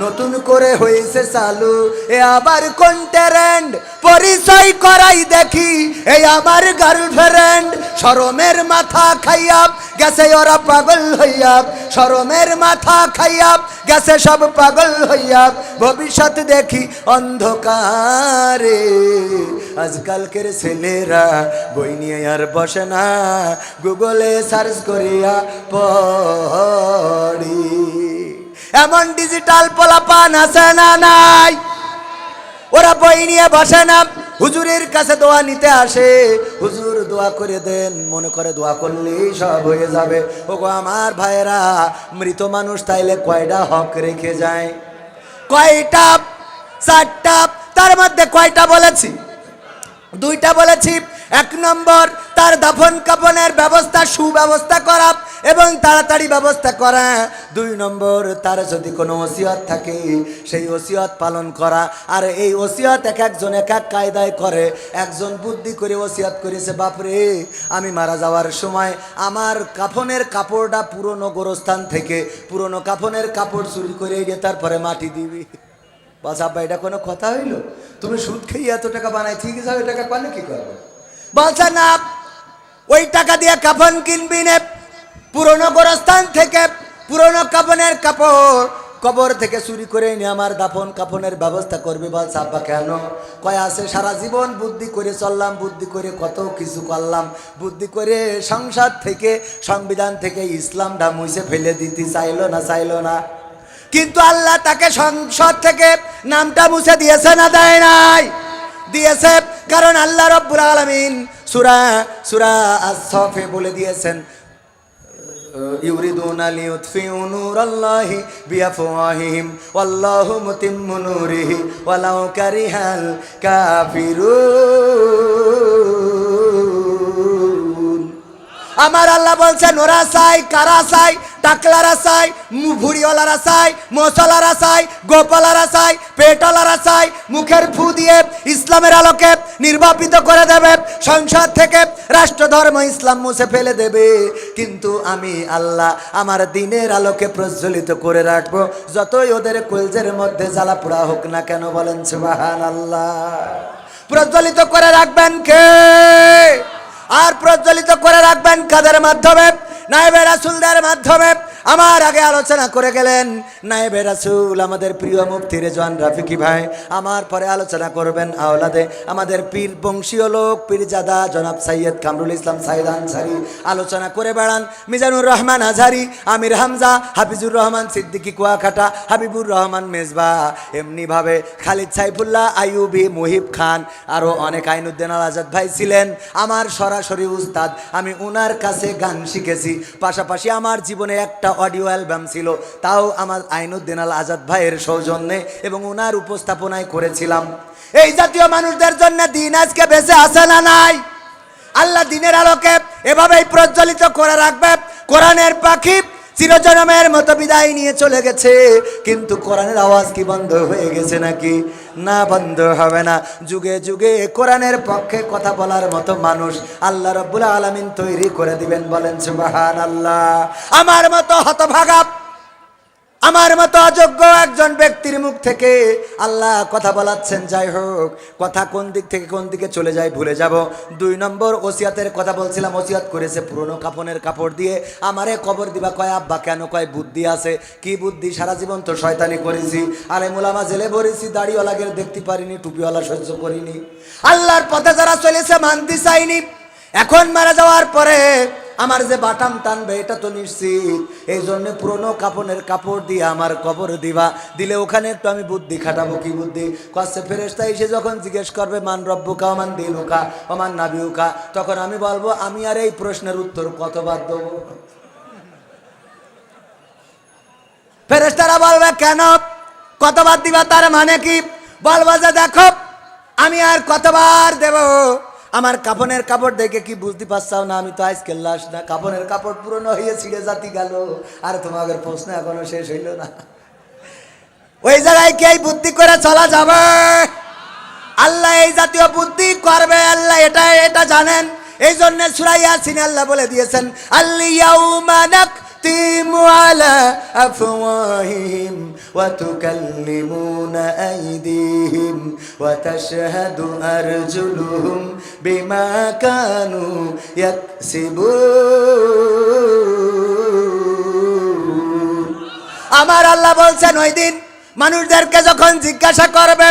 নতুন করে হয়েছে চালু এ আবার কোন ট্রেন্ড, পরিচয় করাই দেখি এই আমার গার্লফ্রেন্ড। শরমের মাথা খাইয়া গেছে ওরা পাগল হইয়া, শরমের মাথা খাইয়া গেছে সব পাগল হইয়া, ভবিষ্যৎ দেখি অন্ধকারে। আজকালকের ছেলেরা বই নিয়ে আর বসে না, গুগলে সার্চ করিয়া পড়ি। এমন ডিজিটাল পোলাপান আছে না নাই? ওরা বই নিয়ে বসে না, হুজুরের কাছে দোয়া নিতে আসে, হুজুর দোয়া করে দেন, মনে করে দোয়া করলেই সব হয়ে যাবে। ওগো আমার ভাইয়েরা, মৃত মানুষ তাইলে কয়টা হক রেখে যায়? কয়টা? 4টা। তার মধ্যে কয়টা বলেছি? 2টা বলেছি। 1 নম্বর তার দাফন কাফনের ব্যবস্থা, সুব্যবস্থা করা এবং তাড়াতাড়ি ব্যবস্থা করা। 2 নম্বর তার যদি কোনো ওসিয়ত থাকে সেই ওসিয়ত পালন করা। আর এই ওসিয়ত এক একজন এক এক কায়দায় করে। একজন বুদ্ধি করে ওসিয়ত করেছে, বাপরে আমি মারা যাওয়ার সময় আমার কাফনের কাপড়টা পুরনো গোরস্থান থেকে পুরনো কাফনের কাপড় চুরি করে এনে তারপরে মাটি দিবি। বলছে আব্বা এটা কোনো কথা হইল? তুমি সুদ খেয়ে এত টাকা বানাই ঠিক আছে, ওই টাকা পালে কি করবে? বলছে না, ওই টাকা দিয়ে কাফন কিনবি না, পুরনো গোরস্থান থেকে পুরনো কাফনের কাপড় কবর থেকে চুরি করে নিয়ে আমার দাফন কাফনের ব্যবস্থা করবি। বলছে আব্বা কেন? কয় আছে সারা জীবন বুদ্ধি করে চললাম, বুদ্ধি করে কত কিছু করলাম, বুদ্ধি করে সংসদ থেকে সংবিধান থেকে ইসলামটা মুছে ফেলে দিতে চাইলো না, কিন্তু আল্লাহ তাকে সংসদ থেকে নামটা মুছে দিয়েছে না দেয় নাই? দিয়েছে। কারণ আল্লাহ রাব্বুল আলামিন সূরা আস-সাফে বলে দিয়েছেন, ইউরিদুনা লিইউতফিউ নূরাল্লাহি বিআফওয়াহিহিম ওয়াল্লাহু মুতিম্মু নূরিহি ওয়ালাউ কারিহাল কাফিরুন। আমার আল্লাহ বলছেন ওরা চাই, কারা চাই? টাকলারা চাই, ভুড়িওয়ালারা চাই, মশলারা চাই, গোপালারা চাই, পেটওয়ালারা চাই। মুখের ফু দিয়ে ইসলামের আলোকে নির্বাপিত করে দেবে, সংসদ থেকে রাষ্ট্রধর্ম ইসলাম মুছে ফেলে দেবে। কিন্তু আমি আল্লাহ আমার দ্বীনের আলোকে প্রজ্বলিত করে রাখবো, যতই ওদের কলজের মধ্যে জ্বালা পোড়া হোক না কেন। বলেন সুবহানাল্লাহ। প্রজ্বলিত করে রাখবেন কে? আর প্রজ্বলিত করে রাখবেন কাদের মাধ্যমে? নায়েবে রাসূলদের মাধ্যমে। আমার আগে আলোচনা করে গেলেন নায়েবে রাসূল আমাদের প্রিয় মুফতি রেজওয়ান রাফিকি ভাই। আমার পরে আলোচনা করবেন আওলাদে আমাদের পীর বংশীয় লোক পীরজাদা জনাব সৈয়দ কামরুল ইসলাম সাইদ আনসারী। আলোচনা করে বেড়ান মিজানুর রহমান আজহারি, আমির হামজা, হাফিজুর রহমান সিদ্দিকী কুয়াকাটা, হাবিবুর রহমান মেজবা, এমনিভাবে খালিদ সাইফুল্লাহ আইয়ুবী, মুহিব খান, আরও অনেক আইনুদ্দিন আল আজাদ ভাই ছিলেন আমার সরাসরি উস্তাদ। আমি ওনার কাছে গান শিখেছি, পাশাপাশি আমার জীবনে একটা অডিও অ্যালবাম ছিল, তাও আমার আইনুদ্দিন আল আজাদ ভাইয়ের সৌজন্যে এবং ওনার উপস্থাপনায় করেছিলাম। এই জাতীয় মানুষদের জন্য দিন আজকে বেঁচে আছে না নাই? আল্লাহ দিনের আলোকে এভাবেই প্রজ্বলিত করে রাখবে। কোরআনের পাখি চিরজনমের মতো বিদায় নিয়ে চলে গেছে, কিন্তু কোরআনের আওয়াজ কি বন্ধ হয়ে গেছে নাকি? না, বন্ধ হবে না। যুগে যুগে কোরআনের পক্ষে কথা বলার মতো মানুষ আল্লাহ রাব্বুল আলামিন তৈরি করে দিবেন। বলেন সুবহানাল্লাহ। আমার মতো হতভাগা, আমার মতো অযোগ্য একজন ব্যক্তির মুখ থেকে আল্লাহ কথা বলাচ্ছেন। যাই হোক, কথা কোন দিক থেকে কোন দিকে চলে যায় ভুলে যাব। 2 নম্বর ওসিয়াতের কথা বলছিলাম। ওসিয়াত করেছে পুরনো কাপনের কাপড় দিয়ে আমারে কবর দিবা। কয় আব্বা কেন? কয় বুদ্ধি আছে। কি বুদ্ধি? সারা জীবন তো শয়তানি করেছি, আলেম ওলামা জেলে ভরেছি, দাড়িওয়ালাকে দেখতে পারিনি, টুপিওয়ালা সহ্য করিনি, আল্লাহর পথে যারা চলেছে মানতে চাইনি। এখন মারা যাওয়ার পরে আমার যে বাটাম টানবে এটা তো নিশ্চিত। এই জন্য পুরনো কাপনের কাপড় দিয়ে আমার কবর দিবা, দিলে ওখানে একটু আমি বুদ্ধি খাটাবো। কি বুদ্ধি? কচ্ছে ফেরেশতা এসে যখন জিজ্ঞেস করবে মান রব্বুকা ওমান দীনুকা ওমান নাবিয়ুকা, তখন আমি বলবো আমি আর এই প্রশ্নের উত্তর কতবার দেবো? ফেরেশতারা বলবে কেন কতবার দিবা? তার মানে কি? বলবো যে দেখো আমি আর কতবার দেব? আমার কাপনের কাপড় দেখে কি বুঝতে পারছাও না? আমি তো আজকের লাশ না, কাপনের কাপড় পুরনো হয়ে ছিঁড়ে জাতি গেল, আর তোমাদের প্রশ্ন এখনো শেষ হইল না। ওই জায়গায় কে বুদ্ধি করে চলা যাবে? আল্লাহ এই জাতীয় বুদ্ধি করবে, আল্লাহ এটা জানেন। এই জন্য সূরা ইয়াসিন আল্লাহ বলে দিয়েছেন আল-ইয়াউমা নাখতিমু আলা আফওয়াহিহিম ওয়া তুকাল্লিমুনা আইদিহিম ওয়া তাশহাদু আরজুলুহুম বিমা কানু ইয়াকসিবুন। আমার আল্লাহ বলছেন ওই দিন মানুষদেরকে যখন জিজ্ঞাসা করবে,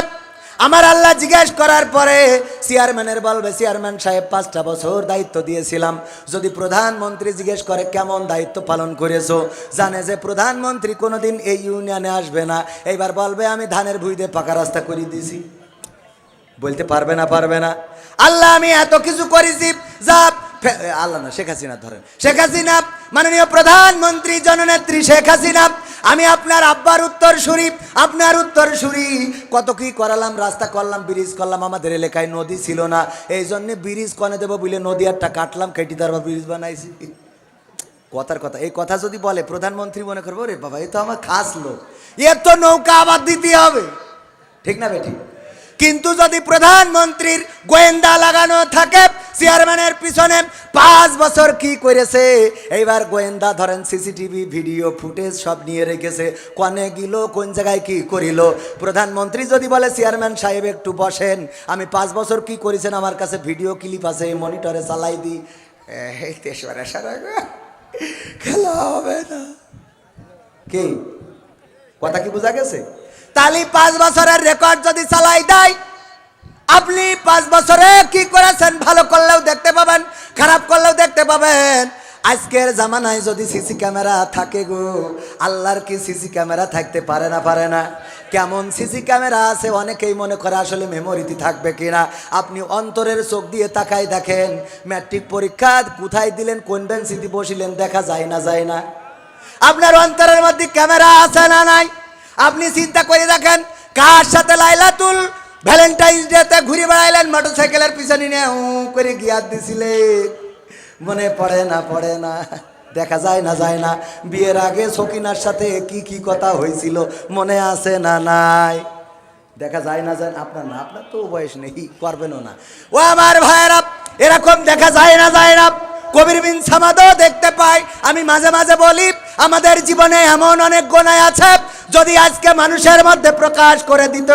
আমার আল্লাহ জিজ্ঞেস করার পরে চেয়ারম্যানের বলবে চেয়ারম্যান সাহেব 5টা বছর দায়িত্ব দিয়েছিলাম। যদি প্রধানমন্ত্রী জিজ্ঞেস করে কেমন দায়িত্ব পালন করেছো, জানে যে প্রধানমন্ত্রী কোনোদিন এই ইউনিয়নে আসবে না, এইবার বলবে আমি ধানের ভুঁই দিয়ে পাকা রাস্তা করে দিয়েছি। বলতে পারবে না? পারবে না। আল্লাহ আমি এত কিছু করেছি। যা আল্লাহ না, শেখ হাসিনা ধরেন, শেখ হাসিনা মাননীয় প্রধানমন্ত্রী জননেত্রী শেখ হাসিনা, আমি আপনার আব্বার উত্তরসূরি, আপনার উত্তরসূরি। কত কি করালাম, রাস্তা করলাম, ব্রিজ করলাম। আমাদের এলাকায় নদী ছিল না, এই জন্য ব্রিজ কনে দেবো বলে নদী একটা কাটলাম, কেটে তারপর ব্রিজ বানাইছি। কথার কথা, এই কথা যদি বলে প্রধানমন্ত্রী মনে করবো রে বাবা এ তো আমার খাস লোক, এ তো নৌকা আবার দিতে হবে। ঠিক না বেঠিক? কিন্তু যদি প্রধানমন্ত্রীর গোয়েন্দা লাগানো থাকে চেয়ারম্যানের পিছনে 5 বছর কি করেছে, এইবার গোয়েন্দা ধরেন সিসিটিভি ভিডিও ফুটেজ সব নিয়ে রেখেছে, কনে গেল কোন জায়গায় কি করিল। প্রধানমন্ত্রী যদি বলে চেয়ারম্যান সাহেব একটু বসেন, আমি 5 বছর কি করেছেন আমার কাছে ভিডিও ক্লিপ আছে, মনিটরে চালাই দিই, এই 3রা সারা খেলা হবে না। কি কথা কি বোঝা গেছে? তাহলে 5 বছরের রেকর্ড যদি চালাই দেয়, আপনি 5 বছরে কি করেছেন ভালো করলেও দেখতে পাবেন, খারাপ করলেও দেখতে পাবেন। আজকের জামানায় যদি সিসি ক্যামেরা থাকে গো, আল্লাহর কি সিসি ক্যামেরা থাকতে পারে না? পারে না। কেমন সিসি ক্যামেরা আছে অনেকেই মনে করে আসলে মেমোরিতে থাকবে কিনা। আপনি অন্তরের চোখ দিয়ে তাকাই দেখেন, ম্যাট্রিক পরীক্ষা কোথায় দিলেন, কোন বেঞ্চিতে বসিলেন দেখা যায় না? যায় না? আপনার অন্তরের মধ্যে ক্যামেরা আছে না নাই? আপনি চিন্তা করে দেখেন, কার সাথে লাইলাতুল ভ্যালেন্টাইন্স ডেতে ঘুরে বেড়াইলেন মোটরসাইকেলের পিছনে নিয়ে করে গিয়ার দিছিলে, মনে পড়ে না? পড়ে না? দেখা যায় না? যায় না? বিয়ের আগে সকিনার সাথে কি কি কথা হয়েছিল মনে আছে না? নাই? দেখা যায় না? যায়? আপনার না, আপনার তো বয়স নেই, করবেনও না। ও আমার ভাইয়েরা, এরকম দেখা যায় না? যায় না? কবির বিন সামাদও দেখতে পাই। আমি মাঝে মাঝে বলি আমাদের জীবনে এমন অনেক গুনাহ আছে যদি আজকে মানুষের মধ্যে প্রকাশ করে দিত,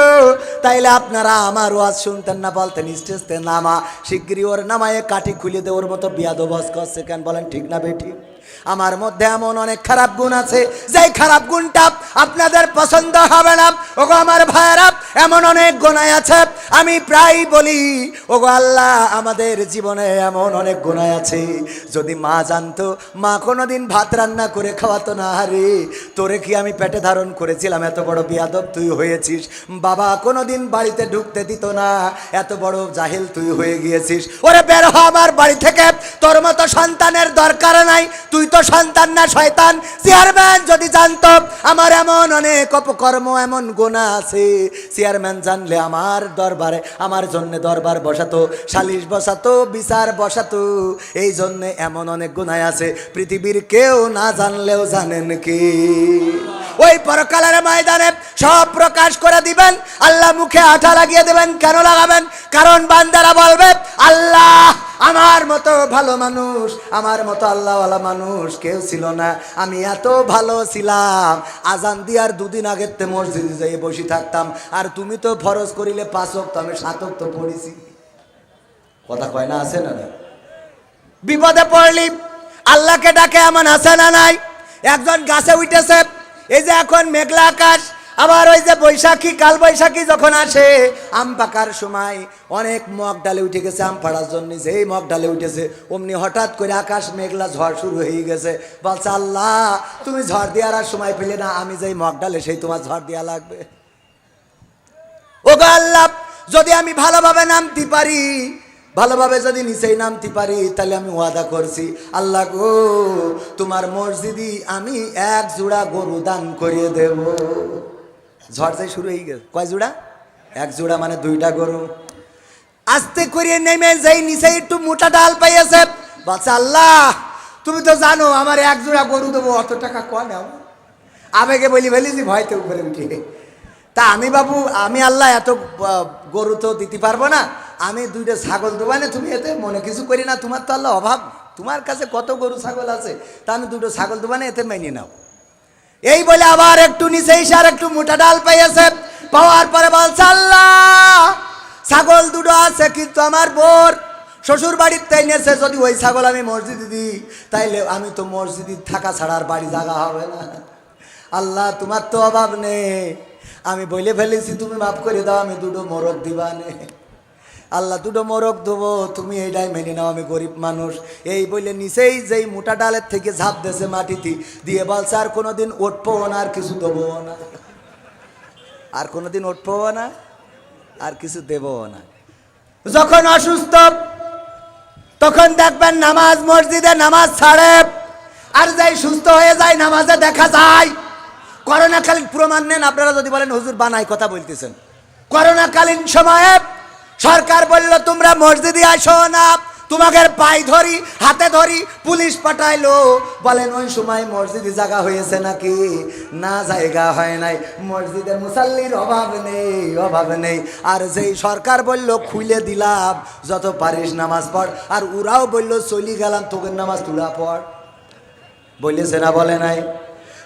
তাইলে আপনারা আমার ওয়াজ শুনতেন না, বলতেন স্টেজতে নামা, শিগগিরই ওর নামায়ে কাঠি খুলে দে, ওর মতো বিয়াদব করছে কেন? বলেন ঠিক না বেঠিক? আমার মধ্যে এমন অনেক খারাপ গুণ আছে, যেই খারাপ গুণটা আপনাদের পছন্দ হবে না। ওগো আমার ভাইয়েরা, এমন অনেক গুনাহ আছে, আমি প্রায় বলি ওগো আল্লাহ আমাদের জীবনে এমন অনেক গুনাহ আছে, যদি মা জানতো, মা কোনোদিন ভাত রান্না করে খাওয়াতো না। আরে তোরে কি আমি পেটে ধারণ করেছিলাম? এত বড় বিয়াদব তুই হয়েছিস। বাবা কোনোদিন বাড়িতে ঢুকতে দিত না, এত বড় জাহিল তুই হয়ে গিয়েছিস। ওরে বের হ আমার বাড়ি থেকে, তোর মতো সন্তানের দরকার নাই, তুই তো সন্তান না শয়তান। চেয়ারম্যান যদি জানতো আমার এমন অনেক অপকর্ম, এমন গুনাহ আছে, চেয়ারম্যান জানলে আমার দরবারে আমার জন্য দরবার বসাতো, সালিশ বসাতো, বিচার বসাতো। এই জন্য এমন অনেক গুনাহ আছে পৃথিবীর কেউ না জানলেও জানেন কি? ওই পরকালের ময়দানে সব প্রকাশ করে দিবেন, আল্লাহ মুখে আঠা লাগিয়ে দেবেন। কেন লাগাবেন? কারণ বান্দারা বলবে আল্লাহ আমার মতো ভালো মানুষ, আমার মতো আল্লাহওয়ালা মানুষ কেউ ছিল না, আমি এত ভালো ছিলাম, আজান দিয়ার দুদিন আগের তে মসজিদে যাই বসে থাকতাম, আর তুমি তো ফরজ করিলে 5 ওয়াক্ত, আমি 7 ওয়াক্ত পড়েছি। কথা কয় না? আছে না? বিপদে পড়লি আল্লাহকে ডাকে, এমন আছে না নাই? একজন গাছে উঠেছে, এই যে এখন মেঘলা আকাশ, আবার ওই যে বৈশাখী, কাল বৈশাখী যখন আসে, আম পাকার সময় অনেক মগ ডালে উঠে গেছে আম পাড়ার জন্য, যেই মগ ডালে উঠেছে অমনি হঠাৎ করে আকাশ মেঘলা, ঝড় শুরু হয়ে গেছে। বলছে আল্লাহ তুমি ঝড় দেওয়ার আর সময় পেলে না, আমি যেই মগ ডালে সেই তোমার ঝড় দেওয়া লাগবে। ও গো আল্লাহ, যদি আমি ভালোভাবে নামতে পারি, ভালোভাবে যদি নিচেই নামতে পারি, তাহলে আমি ওয়াদা করছি আল্লাহ গো তোমার মসজিদে আমি 1 জোড়া গরু দান করিয়ে দেব। ঝড় যাই শুরু হয়ে গেছে। কয় জোড়া? 1 জোড়া, মানে 2টা গরু। আস্তে করে নেমে যাই নিচে, একটু মোটা ডাল পাইয়াছে, বলছে আল্লাহ তুমি তো জানো আমার 1 জোড়া গরু দেবো, অত টাকা কয় নাও। আবেগে বলি ফেলেছি, ভয়তে উপরে উঠে। তা আমি বাবু, আমি আল্লাহ এত গরু তো দিতে পারবো না, আমি 2টা ছাগল দেবো না, তুমি এতে মনে কিছু করি না, তোমার তো আল্লাহ অভাব, তোমার কাছে কত গরু ছাগল আছে, তা আমি 2টো ছাগল দেবো না, এতে মেনে নাও। এই বলে আবার একটু নিচে এসে আর একটু মোটা ডাল পাইয়াছে, পাওয়ার পরে বলছে আল্লাহ ছাগল 2টো আছে, কিন্তু আমার বোর শ্বশুর বাড়ির তাই নেছে, যদি ওই ছাগল আমি মসজিদে দিই, তাইলে আমি তো মসজিদে থাকা ছাড়া আর বাড়ি জায়গা হবে না। আল্লাহ তোমার তো অভাব নেই, আমি বলে ফেলেছি, তুমি মাফ করে দাও, আমি 2টো মোরগ দিবা নে। আল্লাহ 2টো মোরগ দেবো, তুমি এইটাই মেনে নাও, আমি গরিব মানুষ। এই বলে নিচেই যেই মোটা ডালের থেকে ঝাঁপ দিয়েছে মাটিতে, দিয়ে বলছে আর কোনোদিন উঠবো না, আর কিছু দেবো না, আর কোনোদিন উঠবো না, আর কিছু দেবো না। যখন অসুস্থ তখন দেখবেন নামাজ, মসজিদে নামাজ ছাড়ে, আর যাই সুস্থ হয়ে যায় নামাজে দেখা যায়। করোনাকালীন প্রমাণ নেন আপনারা, যদি বলেন হুজুর বানাই কথা বলতেছেন। করোনাকালীন সময়ে সরকার বলল তোমরা মসজিদে আসো না, তোমাদের পায়ে ধরি, হাতে ধরি, পুলিশ পাঠাইলো। বলেন ওই সময় মসজিদে জায়গা হয়েছে নাকি? না, জায়গা হয় নাই। মসজিদে মুসাল্লির অভাব নেই, অভাব নেই। আর যেই সরকার বলল খুলে দিলাম, যত পারিস নামাজ পড়, আর ওরাও বলল চলি গেলাম, তোকে নামাজ তুলা পড়, বলেছে না? বলে নাই?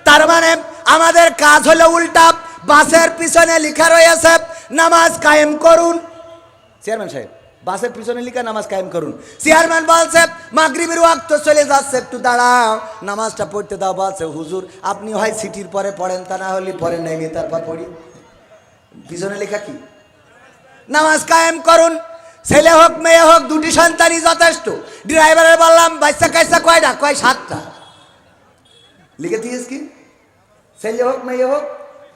তার মানে আমাদের কাজ হলো উল্টা। বাসের পিছনে লেখা রয়েছে নামাজ কায়েম করুন। চেয়ারম্যান সাহেব, বাসের পিছনে লেখা নামাজ কায়েম করুন। চেয়ারম্যান বলছে মাগরিবের ওয়াক্ত চলে যাচ্ছে, একটু দাঁড়াও, নামাজটা পড়তে দাও। বলছে হুজুর আপনি হয় সিটির পরে পড়েন, তা না হলে পরে নেমে তারপর পড়ি। পিছনে লেখা কি? নামাজ কায়েম করুন। ছেলে হোক মেয়ে হোক, 2টি সন্তানই যথেষ্ট। ড্রাইভারের বললাম বাচ্চা কাচ্চা কয়টা? কয় 7টা। লিখে দিয়েছ কি? ছেলে হোক মেয়ে হোক,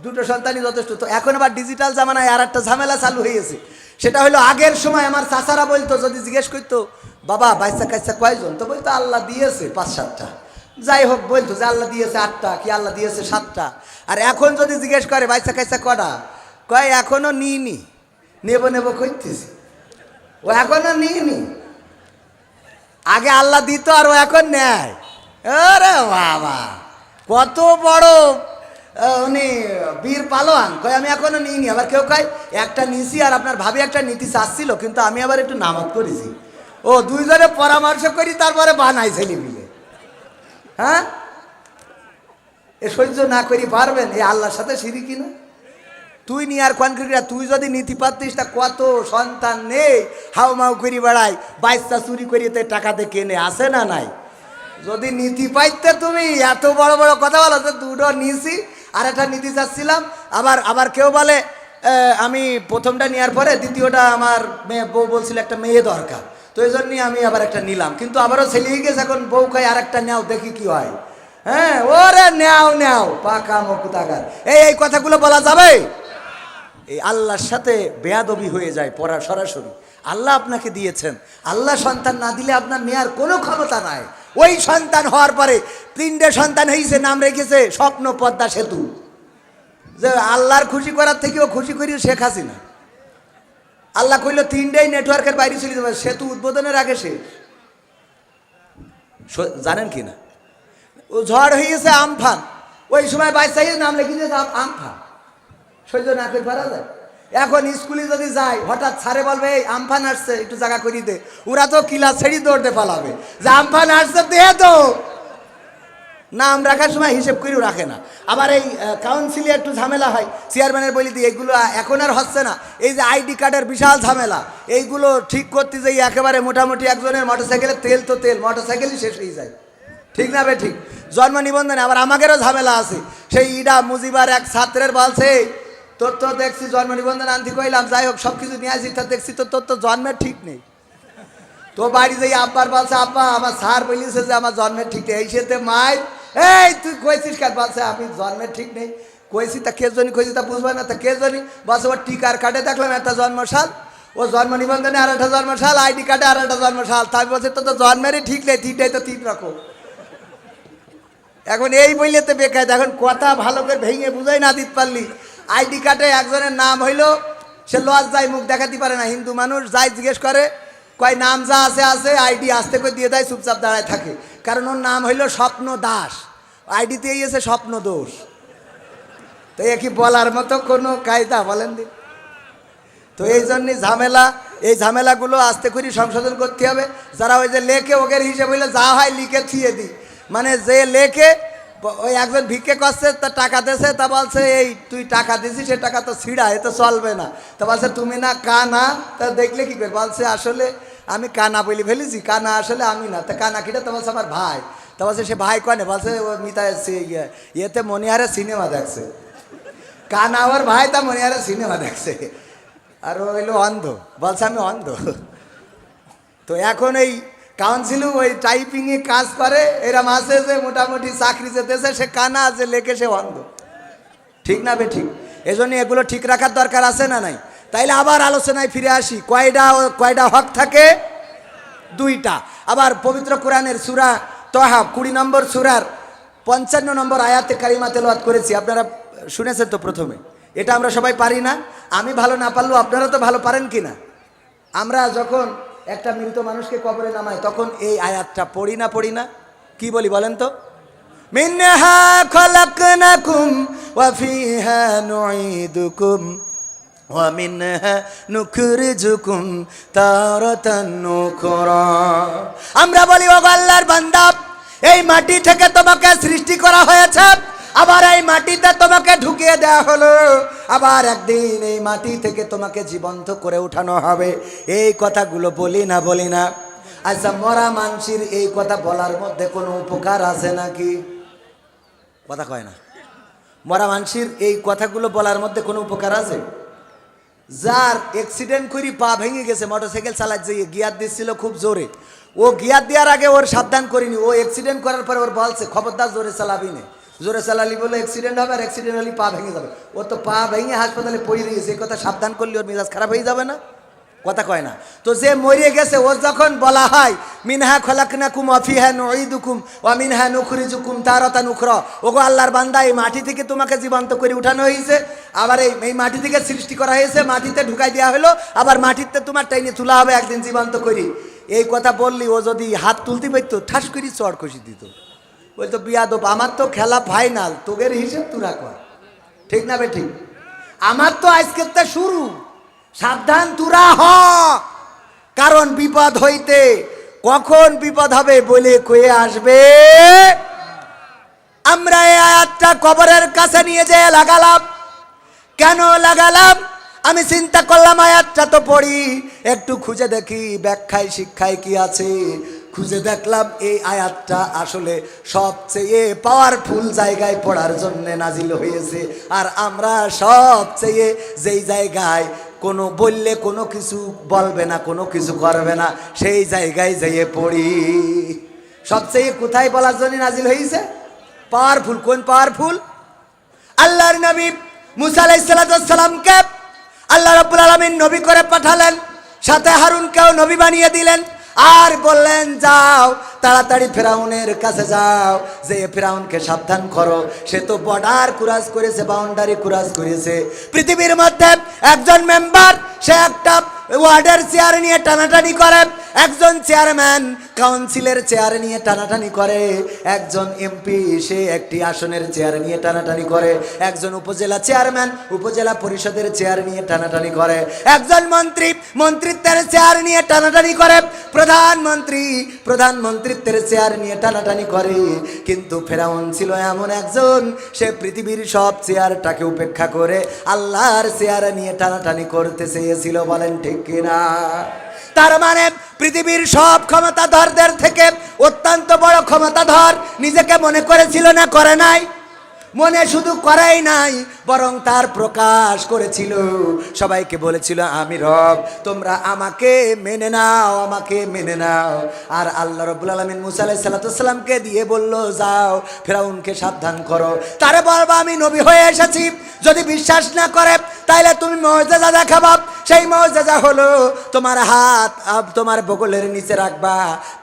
2টো সন্তানই যথেষ্ট। তো এখন আবার ডিজিটাল জামানায় আর একটা ঝামেলা চালু হয়েছে, সেটা হলো আগের সময় আমার চাচারা বলতো, যদি জিজ্ঞেস করতো বাবা বাচ্চা কাচ্চা কয়জন, তো বলতো আল্লাহ দিয়েছে 5-7টা। যাই হোক বলতো যে আল্লাহ দিয়েছে 8টা, কি আল্লাহ দিয়েছে 7টা। আর এখন যদি জিজ্ঞেস করে বাচ্চা কাচ্চা কটা, কয় এখনো নিইনি, নেব নেব করতেছি, ও এখনো নিইনি। আগে আল্লাহ দিত আর ও এখন নেয়। আরে বাবা, কত বড় উনি বীর পালোয়ান। কয় আমি এখনো নিইনি। আবার কেউ কয় একটা নিছি, আর আপনার ভাবি একটা নীতি চাচ্ছিল, কিন্তু আমি আবার একটু নামাজ করেছি। ও 2জনে পরামর্শ করি তারপরে বানাইছে মিলে। হ্যাঁ, এ সহ্য না করি পারবেন? এ আল্লাহর সাথে শিরিকি না? তুই নি আর কনক্রিটা, তুই যদি নীতি পারতিস তা কত সন্তান নেই হাউ মাউ করি বেড়াই, বাইশটা চুরি করিতে টাকাতে কেনে, আসে না নাই? যদি নীতি পাইতে তুমি এত বড় বড় কথা বলো, তো দুটো নিয়েছি আর একটা নিতে চাচ্ছিলাম। আবার আবার কেউ বলে আমি প্রথমটা নেওয়ার পরে দ্বিতীয়টা আমার মেয়ে বউ বলছিল একটা মেয়ে দরকার, তো এই জন্যই আমি আবার একটা নিলাম, কিন্তু আবারও ছেলে গেছে, এখন বউ খাই আর একটা নেও দেখি কি হয়। হ্যাঁ, ওরে নেও নেও পাকা মকুতাগার, এই কথাগুলো বলা যাবে? এই আল্লাহর সাথে বেয়াদবি হয়ে যায় পড়া সরাসরি। আল্লাহ আপনাকে দিয়েছেন, আল্লাহ সন্তান না দিলে আপনার নেয়ার কোনো ক্ষমতা নাই। ওই সন্তান হওয়ার পরে 3টে সন্তান হয়েছে, নাম রেখেছে স্বপ্ন পদ্মা সেতু। যে আল্লাহর খুশি করার থেকেও খুশি করি শেখ হাসিনা। আল্লাহ কইল 3টেই নেটওয়ার্কের বাইরে চলে যাবে, সেতু উদ্বোধনের আগে শেষ। জানেন কি না? ও ঝড় হয়েছে আমফান, ওই সময় বাইশাই নাম লিখে দিয়েছে আমফান। সহ্য না করে পারা যায়? এখন স্কুলে যদি যাই, হঠাৎ ছাড়ে বলবে এই আমফান আসছে একটু জায়গা করি দে, ওরা তো কিলা ছেড়ি দৌড়তে পালাবে যে আমফান আসছে দে তো। নাম রাখার সময় হিসেব করেও রাখে না। আবার এই কাউন্সিলে একটু ঝামেলা হয়, চেয়ারম্যানের বলি দিয়ে এগুলো এখন আর হচ্ছে না। এই যে আইডি কার্ডের বিশাল ঝামেলা, এইগুলো ঠিক করতে যাই একেবারে মোটামুটি একজনের মোটরসাইকেলের তেল তো তেল, মোটরসাইকেলই শেষ হয়ে যায়। ঠিক না বে ঠিক? জন্ম নিবন্ধনে আবার আমাদেরও ঝামেলা আছে। সেই ইডা মুজিবার এক ছাত্রের বলছে তোর তো দেখছি জন্ম নিবন্ধন আনতে কইলাম, যাই হোক সব কিছু নিয়ে আসি, দেখছি তো তোর তো জন্মের ঠিক নেই। তো বাড়ি যাই আব্বার বলছে আব্বা আমার স্যার বলিয়েছে যে আমার জন্মের ঠিক নেই। এই সেতে মাই এই তুই কইছিস কার? বলছে আমি জন্মের ঠিক নেই। কইছি তা কে জনি কইছি তা বুঝবে না, তা কে জনি? বলছে ওর টিকার কার্ডে দেখলাম একটা জন্মসাল, ও জন্ম নিবন্ধনে আর একটা জন্মসাল, আইডি কার্ডে আর একটা জন্মসাল। তাই বলছে তো জন্মেরই ঠিক নেই, তিনটাই তো 3 রকম। এখন এই বললে তো বেকার। এখন কথা ভালো করে ভেঙে বুঝাই না দিতে পারলি। আইডি কার্ডে একজনের নাম হইলো, সে লজ যায়, মুখ দেখাতে পারে না, হিন্দু মানুষ, যাই জিজ্ঞেস করে কয় নাম যা আছে আছে, আইডি আসতে করে দিয়ে দেয়, চুপচাপ দাঁড়ায় থাকে। কারণ ওর নাম হইলো স্বপ্ন দাস, আইডিতে এসে স্বপ্ন দোষ। তো এ কি বলার মতো কোনো কায়দা বলেন দিন? তো এই জন্যই ঝামেলা, এই ঝামেলাগুলো আস্তে করে সংশোধন করতে হবে। যারা ওই যে লেখে ওগের হিসেবে হইলে যা হয় লিখে থিয়ে দিই, মানে যে লেখে ওই একজন ভিক্ষে করছে, তা টাকা দিয়েছে, তা বলছে এই তুই টাকা দিছিস, সে টাকা তো ছিঁড়া, এ তো চলবে না। তা বলছে তুমি না কানা, তা দেখলে কি করে? বলছে আসলে আমি কানা বলি ফেলেছি, কানা আসলে আমি না। তা কানা কিটা? তো বলছে আমার ভাই। তা বলছে সে ভাই কনে? বলছে ও মিতা ইয়েতে মনিহারে সিনেমা দেখছে। কানা ওর ভাই, তা মনিহারে সিনেমা দেখছে। আর ও হইলো অন্ধ, বলছে আমি অন্ধ। তো এখন এই কাউন্সিল ওই টাইপিংয়ে কাজ করে, এরা মাসে যে মোটামুটি চাকরি যেতেছে, সে কানা আছে, লেখে সে অন্ধ। ঠিক না বে ঠিক? এই জন্য এগুলো ঠিক রাখার দরকার আছে না নাই? তাইলে আবার আলোচনায় ফিরে আসি। কয়টা হক থাকে? 2টা। আবার পবিত্র কোরআনের সূরা তহা 20 নম্বর সূরার 55 নম্বর আয়াতে কারিমা তেলাওয়াত করেছি, আপনারা শুনেছেন তো প্রথমে। এটা আমরা সবাই পারি না? আমি ভালো না পারলেও আপনারা তো ভালো পারেন কি না? আমরা যখন একটা মৃত মানুষকে কবরে নামাই তখন এই আয়াতটা পড়ি না? কি বলি বলেন তো? মিনহা খলাকনাকুম ওয়া ফিহা নুঈদুকুম ওয়া মিনহা নুখরিজুকুম তারাতান উখরা। আমরা বলি ও আল্লাহর বান্দা, এই মাটি থেকে তোমাকে সৃষ্টি করা হয়েছে, আবার এই মাটিতে তোমাকে ঢুকিয়ে দেওয়া হলো, আবার একদিন এই মাটি থেকে তোমাকে জীবন্ত করে উঠানো হবে। এই কথাগুলো বলি না? আচ্ছা, মরা মানুষের এই কথা বলার মধ্যে কোনো উপকার আছে নাকি? কথা কয় না। মরা মানুষের এই কথাগুলো বলার মধ্যে কোনো উপকার আছে? যার অ্যাক্সিডেন্ট করে পা ভেঙে গেছে, মোটরসাইকেল চালাতে যেয়ে গিয়ার দিচ্ছিল খুব জোরে, ও গিয়ার দেওয়ার আগে ওর সাবধান করিনি, ও অ্যাক্সিডেন্ট করার পরে ওর বলছে খবরদার জোরে চালাবি না, জোরে চালালি বলে অ্যাক্সিডেন্ট হবে, আর অ্যাক্সিডেন্ট হলে পা ভেঙে যাবে। ও তো পা ভেঙে হাসপাতালে পড়ে গেছে, এই কথা সাবধান করলে ওর মেজাজ খারাপ হয়ে যাবে না? কথা কয় না। তো যে মরিয়ে গেছে, ও যখন বলা হয় মিনহা খলাকনাকুম ওয়া ফিহা নুঈদুকুম ওয়া মিনহা নুখরিজুকুম তারাতান উখরা, ওগো আল্লাহর বান্দা, এই মাটি থেকে তোমাকে জীবন্ত করে উঠানো হয়েছে, আবার এই মাটি থেকে সৃষ্টি করা হয়েছে, মাটিতে ঢুকাই দেওয়া হলো, আবার মাটিতে তোমার টাইনে তোলা হবে একদিন জীবন্ত করি। এই কথা বললি ও যদি হাত তুলতে পারতো, ঠাস করি চড় কষি দিত, বলতো বিয়াদব, আমার তো খেলা ফাইনাল, তোদের হিসেব তোরা কর। ঠিক না বে ঠিক? আমার তো আজকের তা শুরু, সাবধান তুরা হ, কারণ বিপদ হইতে কখন বিপদ হবে বলে কয়ে আসবে। আমরা এই আয়াতটা কবরের কাছে নিয়ে যেয়ে লাগালাম। কেন লাগালাম? আমি চিন্তা করলাম আয়াতটা তো পড়ি, একটু খুঁজে দেখি ব্যাখ্যায় শিক্ষায় কি আছে। খুঁজে দেখলাম এই আয়াতটা আসলে সবচেয়ে পাওয়ারফুল জায়গায় পড়ার জন্য নাজিল হয়েছে। আর আমরা সবচেয়ে যেই জায়গায় কোনো বললে কোনো কিছু বলবে না, কোনো কিছু করবে না, সেই জায়গায় যেয়ে পড়ি। সবচেয়ে কোথায় বলার জন্য নাজিল হয়েছে? পাওয়ারফুল। কোন পাওয়ারফুল? আল্লাহর নবী মুসা আলাইহিস সালামকে আল্লাহ রাব্বুল আলামিন নবী করে পাঠালেন, সাথে হারুনকেও নবী বানিয়ে দিলেন, আর বললেন যাও তাড়াতাড়ি ফেরাউনের কাছে যাও, যে ফেরাউনকে সাবধান করো, সে তো বর্ডার ক্রস করেছে, বাউন্ডারি ক্রস করেছে। পৃথিবীর মধ্যে একজন মেম্বার সে একটা ওয়ার্ডের চেয়ার নিয়ে টানাটানি করে, একজন চেয়ারম্যান কাউন্সিলের চেয়ার নিয়ে টানাটানি করে, একজন এমপি সে একটি আসনের চেয়ার নিয়ে টানাটানি করে, একজন উপজেলা চেয়ারম্যান উপজেলা পরিষদের চেয়ার নিয়ে টানাটানি করে, একজন মন্ত্রী মন্ত্রিত্বের চেয়ার নিয়ে টানাটানি করে, প্রধানমন্ত্রী প্রধানমন্ত্রিত্বের চেয়ার নিয়ে টানাটানি করে। কিন্তু ফেরাউন ছিল এমন একজন, সে পৃথিবীর সব চেয়ারটাকে উপেক্ষা করে আল্লাহর চেয়ার নিয়ে টানাটানি করতে চেয়েছিল। বলেন ঠিক কিনা? তার মানে পৃথিবীর সব ক্ষমতাধরদের থেকে অত্যন্ত বড় ক্ষমতাধর নিজেকে মনে করেছিল না করে নাই? মনে শুধু করাই নাই, বরং তার প্রকাশ করেছিল। সবাইকে বলেছিল আমি রব, তোমরা আমাকে মেনে নাও, আমাকে মেনে নাও। আর আল্লাহ রাব্বুল আলামিন মুসা আলাইহিস সালামকে দিয়ে বলল যাও ফেরাউনকে সাবধান করো, তারে বলবা আমি নবী হয়ে এসেছি। যদি বিশ্বাস না করে তাইলে তুমি মুজিজা দেখাবা। সেই মুজিজা হলো তোমার হাত তোমার বগলের নিচে রাখবা,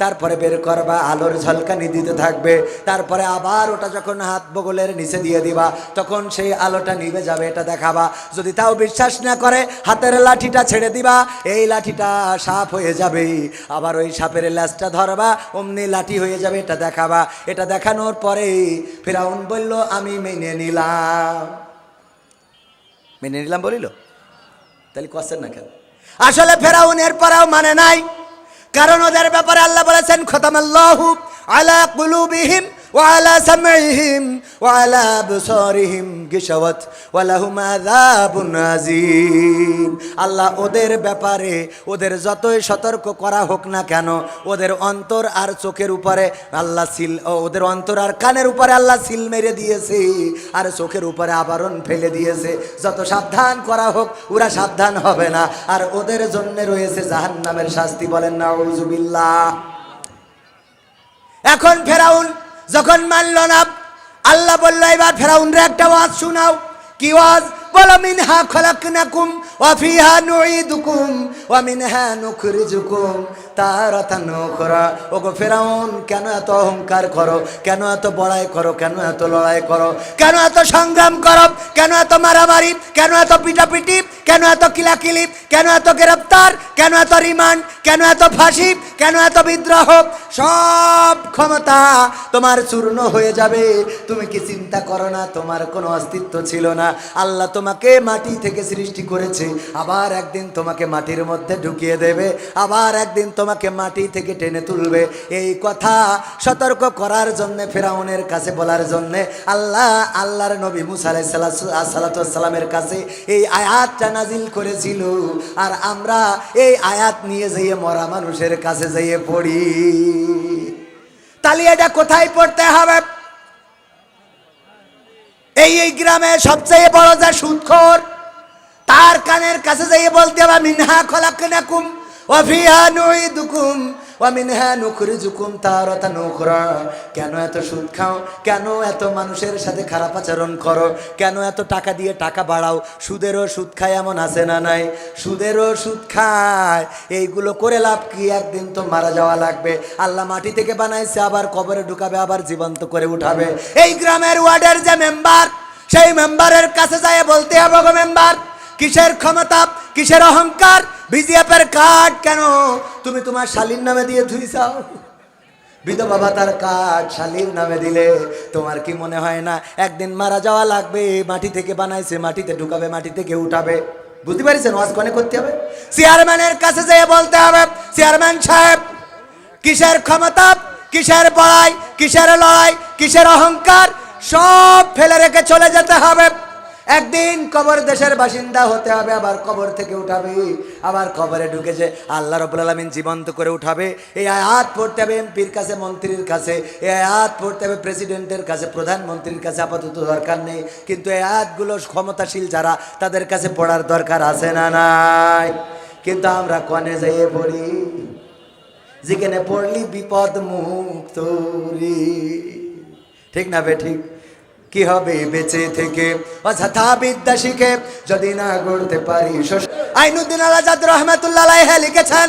তারপরে বের করবা, আলোর ঝলকানি দিতে থাকবে, তারপরে আবার ওটা যখন হাত বগলের নিচে দিয়ে দিবা তখন সেই আলোটা নিভে যাবে, এটা দেখাবা। যদি তাও বিশ্বাস না করে হাতের লাঠিটা ছেড়ে দিবা, এই লাঠিটা সাপ হয়ে যাবে, আবার ওই সাপের ল্যাজটা ধরবা, অমনি লাঠি হয়ে যাবে, এটা দেখাবা। এটা দেখানোর পরে ফেরাউন বলল আমি মেনে নিলাম। মেনে নিলাম বলিল, তাহলে কষ্টের না কেন? আসলে ফেরাউন এর পরেও মানে নাই, কারণ ওদের ব্যাপারে আল্লাহ বলেছেন খতামাল্লাহু আলা কুলুবিহিম ওয়া আলা সামঈহিম ওয়া আলা আবসারিহিম গিশাওয়াত ওয়া লাহুম আযাবুন আযীম। আল্লাহ ওদের ব্যাপারে ওদের যতই সতর্ক করা হোক না কেন, ওদের অন্তর আর চোখের উপরে আল্লাহ সিল, ওদের অন্তর আর কানের উপরে আল্লাহ সিল মেরে দিয়েছে, আর চোখের উপরে আবরণ ফেলে দিয়েছে। যত সাবধান করা হোক ওরা সাবধান হবে না, আর ওদের জন্য রয়েছে জাহান্নামের শাস্তি। বলেন নাউযুবিল্লাহ। এখন ফেরাউন যখন মানল না, আল্লাহ বলল এবার ফেরাউনরে একটা ওয়াজ শোনাও। কি ওয়াজ? বলো মিনহা খলাকনাকুম ওয়া ফিহা নুঈদুকুম ওয়া মিনহা নুখরিজুকুম তারাতান উখরা। ওগো ফেরাউন, কেন এত অহংকার করো, কেন এত বড়াই করো, কেন এত লড়াই করো, কেন এত সংগ্রাম করো, কেন এত মারামারি, কেন এত পিটাপিটি, কেন এত কিলাকিলি, কেন এত গ্রেফতার, কেন এত রিমান্ড, কেন এত ফাঁসি, কেন এত বিদ্রোহ? সব ক্ষমতা তোমার চূর্ণ হয়ে যাবে। তুমি কি চিন্তা করো না তোমার কোনো অস্তিত্ব ছিল না? আল্লাহ তোমাকে মাটি থেকে সৃষ্টি করেছে, আবার একদিন তোমাকে মাটির মধ্যে ঢুকিয়ে দেবে, আবার একদিন তোমাকে মাটি থেকে টেনে তুলবে। এই কথা সতর্ক করার জন্য, ফেরাউনের কাছে বলার জন্য আল্লাহর নবী মুসা আলাইহিস সালামের কাছে এই আয়াতটা নাজিল করেছিল। আর আমরা এই আয়াত নিয়ে যেয়ে মরা মানুষের কাছে যেয়ে পড়ি। তাহলে এটা কোথায় পড়তে হবে? এই গ্রামে সবচেয়ে বড় যে সুদখোর, তার কানের কাছে যেয়ে বলতে হবে মিনহা খলাকনাকুম ওয়া ফিহা নুঈদুকুম ওয়া মিনহা নুখরিজুকুম তারাতান উখরা। কেন এত সুদ খাও, কেন এত মানুষের সাথে খারাপ আচরণ করো, কেন এত টাকা দিয়ে টাকা বাড়াও? সুদেরও সুদ খায় এমন আছে না নাই? সুদেরও সুদ খায়। এইগুলো করে লাভ কি? একদিন তো মারা যাওয়া লাগবে। আল্লাহ মাটি থেকে বানাইছে, আবার কবরে ঢুকাবে, আবার জীবন্ত করে উঠাবে। এই গ্রামের ওয়ার্ডের যে মেম্বার, সেই মেম্বারের কাছে যায় বলতে হবে গো মেম্বার, কিসের ক্ষমতা, কিসের অহংকার? বিজেপির কার্ড কেন তুমি তোমার শালীর নামে দিয়ে ধুইছাও? বিধবা ভাতার কার্ড শালীর নামে দিলে তোমার কি মনে হয় না একদিন মারা যাওয়া লাগবে? মাটি থেকে বানাইছে, মাটিতে ঢুকাবে, মাটি থেকে উঠাবে। বুঝতে পারছেন? ওয়াজ কোনে করতে হবে? চেয়ারম্যানের কাছে যেয়ে বলতে হবে চেয়ারম্যান সাহেব, কিসের ক্ষমতা, কিসের বড়াই, কিসের লড়াই, কিসের অহংকার? সব ফেলে রেখে চলে যেতে হবে। একদিন কবর দেশের বাসিন্দা হতে হবে, আবার কবর থেকে উঠাবে, আবার কবরে ঢুকেছে আল্লাহ রাব্বুল আলামিন জীবন্ত করে উঠাবে। এই আয়াত পড়তে হবে এমপির কাছে, মন্ত্রীর কাছে, এই আয়াত পড়তে হবে প্রেসিডেন্টের কাছে, প্রধানমন্ত্রীর কাছে আপাতত দরকার নেই, কিন্তু এই আয়াতগুলো ক্ষমতাশীল যারা তাদের কাছে পড়ার দরকার আছে না নাই? কিন্তু আমরা কনে যাইয়ে পড়ি, যেখানে পড়লি বিপদ মুক্ত রে। ঠিক না বে ঠিক? কি হবে বেঁচে থেকে অযথা বিদ্যা শিখে যদি না গড়তে পারি। আইনুদ্দিন আল আজাদ রহমাতুল্লাহ আলাইহি লিখেছেন,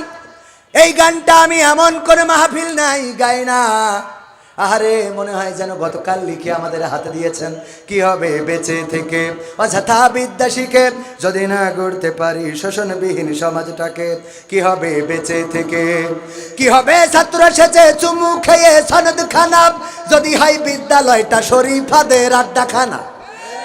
এই গানটা আমি এমন করে মাহফিল নাই গাই না, আরে মনে হয় যেন গতকাল লিখে আমাদের হাতে দিয়েছেন। কি হবে বেঁচে থেকে অযথা বিদ্যা শিখে যদি না গড়তে পারি শোষণবিহীন সমাজটাকে। কি হবে বেঁচে থেকে, কি হবে ছাত্র সেজে চুমু খেয়ে সনদ খানা যদি হয় বিদ্যালয়টা শরীফাদের আড্ডাখানা।